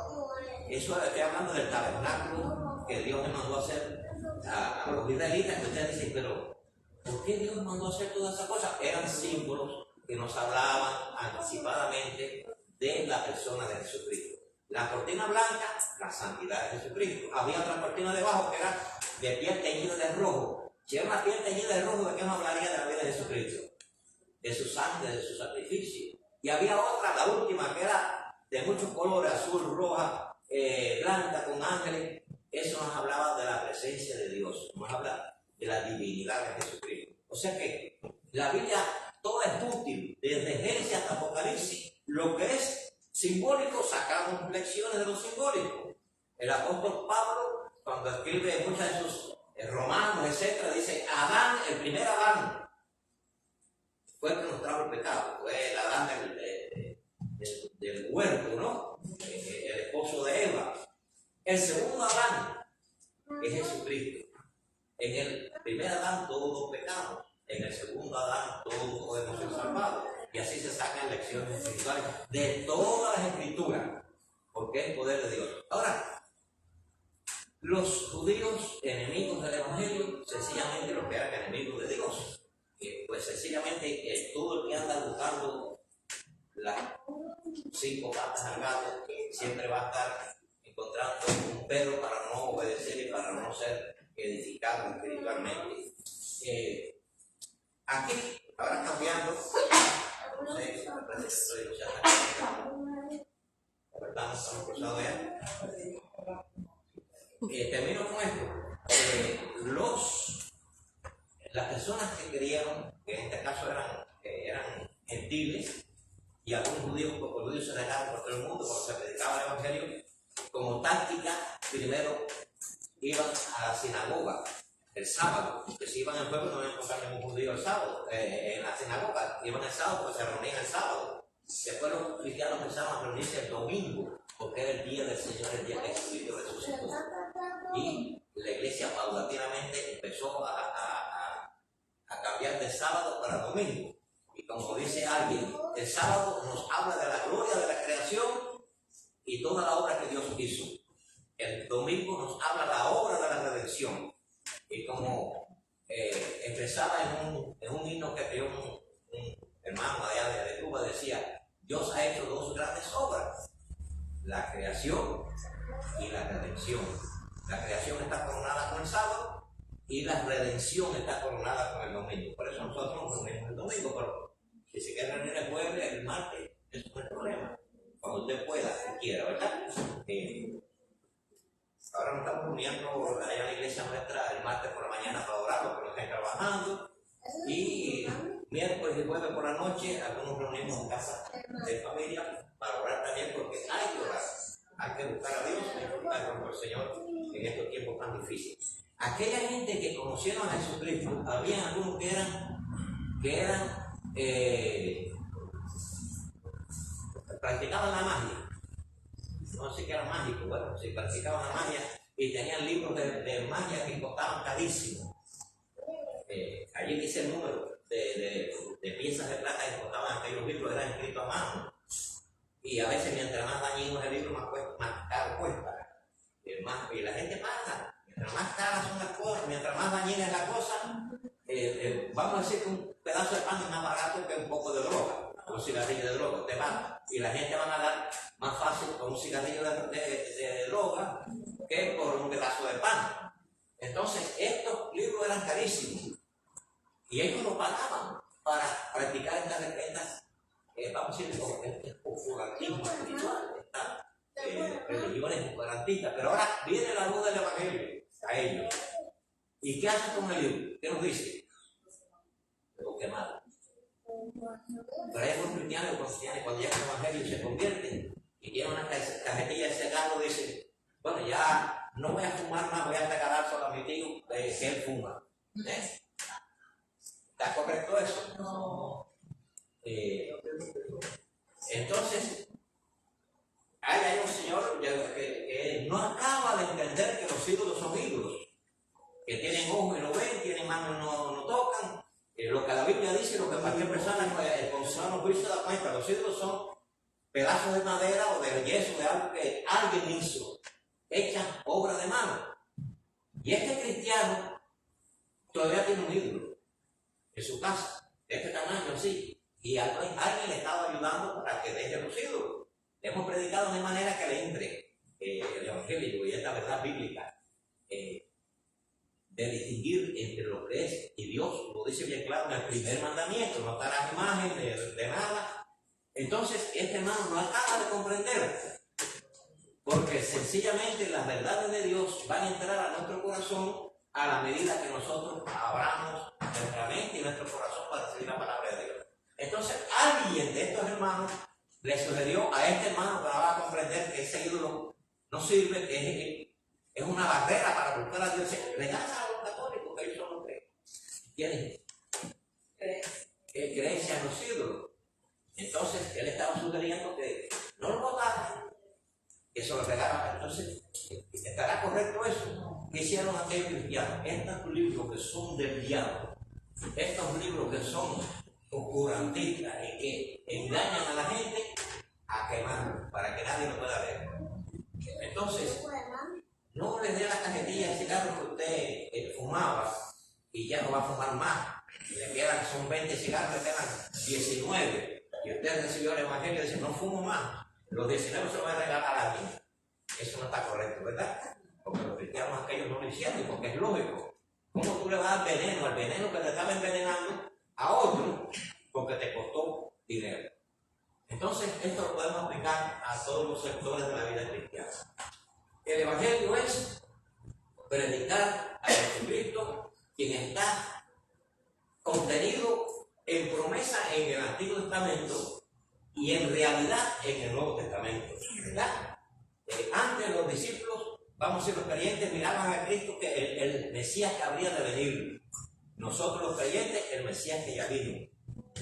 Eso estoy hablando del tabernáculo que Dios me mandó a hacer a los israelitas, que ustedes dicen, pero ¿por qué Dios mandó a hacer todas esas cosas? Eran símbolos que nos hablaban anticipadamente de la persona de Jesucristo. La cortina blanca, la santidad de Jesucristo. Había otra cortina debajo que era de piel teñida de rojo. Si era una piel teñida de rojo, ¿de qué nos hablaría de la vida de Jesucristo? De su sangre, de su sacrificio. Y había otra, la última, que era de muchos colores, azul, roja, blanca, con ángeles. Eso nos hablaba de la presencia de Dios, nos habla de la divinidad de Jesucristo. O sea que la Biblia toda es útil, desde Génesis hasta Apocalipsis. Lo que es simbólico, sacamos lecciones de lo simbólico. El apóstol Pablo, cuando escribe muchas de sus romanos, etc., dice, Adán, el primer Adán, fue el que nos trajo el pecado, fue el Adán del huerto, ¿no? El esposo de Eva. El segundo Adán es Jesucristo. En el primer Adán todos pecamos, en el segundo Adán todos podemos ser salvados. Y así se sacan lecciones espirituales de todas las escrituras, porque es el poder de Dios. Ahora, los judíos enemigos del Evangelio, sencillamente los que eran enemigos de Dios, pues sencillamente todo el que anda buscando las 5 patas al gato, siempre va a estar encontrando un perro para no obedecer y para no ser edificado espiritualmente. Aquí, ahora cambiando, no sé, parece que estoy ya la verdad, estamos cruzados ya. Termino con esto. Las personas que creyeron, que en este caso eran gentiles, y algunos judíos, porque los judíos se dejaron por todo el mundo, cuando se predicaba el Evangelio, como táctica, primero iban a la sinagoga el sábado, que si iban al pueblo no iban a encontrar ningún judío el sábado, en la sinagoga iban el sábado porque se reunían el sábado. Después los cristianos empezaron a reunirse el domingo, porque era el día del Señor, el día que Jesucristo resucitó. Y la iglesia paulatinamente empezó a cambiar de sábado para domingo. Y como dice alguien, el sábado nos habla de la gloria de la creación y toda la obra que Dios hizo. El domingo nos habla de la obra de la redención. Y como expresaba en un himno que creó un hermano allá de Cuba, decía, Dios ha hecho 2 grandes obras, la creación y la redención. La creación está coronada con el sábado y la redención está coronada con el domingo. Por eso nosotros nos reunimos el domingo, pero si se quiere reunir el jueves, el martes, eso no es problema. Cuando usted pueda, si quiera, ¿verdad? Ahora nos estamos reuniendo allá en la iglesia nuestra el martes por la mañana para orar, porque nos están trabajando. Y miércoles y jueves por la noche, algunos reunimos en casa de familia para orar también, porque hay que orar. Hay que buscar a Dios y buscar con el Señor en estos tiempos tan difíciles. Aquella gente que conocieron a Jesucristo, había algunos que practicaban la magia. No sé qué era mágico, bueno, si practicaban la magia y tenían libros de magia que costaban carísimo. Allí dice el número de piezas de plata que costaban aquellos libros, eran escritos a mano. Y a veces mientras más dañino es el libro, más caro cuesta. Y la gente paga. Mientras más caras son las cosas, mientras más dañina es la cosa, vamos a decir que un pedazo de pan es más barato que un poco de droga, un cigarrillo de droga, te mata. Y la gente va a dar más fácil con un cigarrillo de droga que por un pedazo de pan. Entonces, estos libros eran carísimos. Y ellos lo pagaban para practicar estas vamos a decir, como el oscurantismo espiritual, esta religiones oscurantistas. Pero ahora viene la luz del Evangelio a ellos. ¿Y qué hacen con el libro? ¿Qué nos dice? Lo quemaron. Pero hay algunos cristianos cuando llegan al Evangelio y se convierten y tienen una cajetilla de cigarro, dicen, bueno, ya no voy a fumar más, voy a regalar solo a mi tío que él fuma. ¿Está correcto eso? No. Entonces, hay un señor que no que tienen ojos y no ven, tienen manos y no tocan. Lo que la Biblia dice, lo que cualquier persona con sano juicio da cuenta, los ídolos son pedazos de madera o de yeso, de algo que alguien hizo, hechas obra de mano. Y este cristiano todavía tiene un ídolo en su casa, de este tamaño así, y alguien le estaba ayudando para que deje los ídolos. Le hemos predicado de manera que le entre el evangelio y esta verdad bíblica. De distinguir entre lo que es, y Dios lo dice bien claro en el primer mandamiento, no harás imagen de nada. Entonces, este hermano no acaba de comprender, porque sencillamente las verdades de Dios van a entrar a nuestro corazón a la medida que nosotros abramos nuestra mente y nuestro corazón para recibir la palabra de Dios. Entonces, alguien de estos hermanos le sugirió a este hermano que va a comprender que ese ídolo no sirve, que es una barrera para buscar a Dios. Regala a los católicos, que ellos son los que tienen creencia en los ídolos. Entonces, él estaba sugiriendo que no lo votaran, que se lo regalaran. Entonces, ¿estará correcto eso? ¿Qué hicieron aquellos cristianos? Estos libros que son del diablo, estos libros que son oscurantistas y que engañan a la gente, a quemarlos para que nadie lo pueda ver. Entonces, no le dé la cajetilla de cigarros que usted fumaba y ya no va a fumar más. Le quedan, son 20 cigarros, le quedan 19. Y usted recibió el evangelio y dice, no fumo más. Los 19 se los voy a regalar a alguien. Eso no está correcto, ¿verdad? Porque los cristianos aquellos no lo hicieron, porque es lógico. ¿Cómo tú le vas a dar veneno al veneno que te estaba envenenando a otro porque te costó dinero? Entonces, esto lo podemos aplicar a todos los sectores de la vida cristiana. El evangelio es predicar a Jesucristo, quien está contenido en promesa en el Antiguo Testamento y en realidad en el Nuevo Testamento, ¿verdad? Antes los discípulos, vamos a decir, los creyentes miraban a Cristo que el Mesías que habría de venir. Nosotros los creyentes, el Mesías que ya vino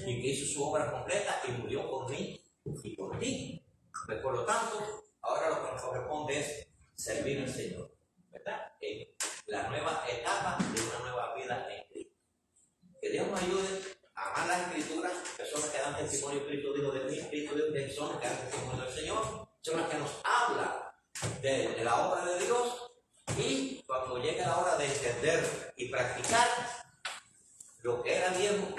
y que hizo su obra completa y murió por mí y por ti. Pues, por lo tanto, ahora lo que nos corresponde es servir al Señor, ¿verdad? En la nueva etapa de una nueva vida en Cristo. Que Dios nos ayude a amar las Escrituras, que son las que dan testimonio. Cristo dijo de mí, Cristo dijo que son las que dan testimonio del Señor, son las que nos hablan de la obra de Dios, y cuando llegue la hora de entender y practicar lo que era viejo,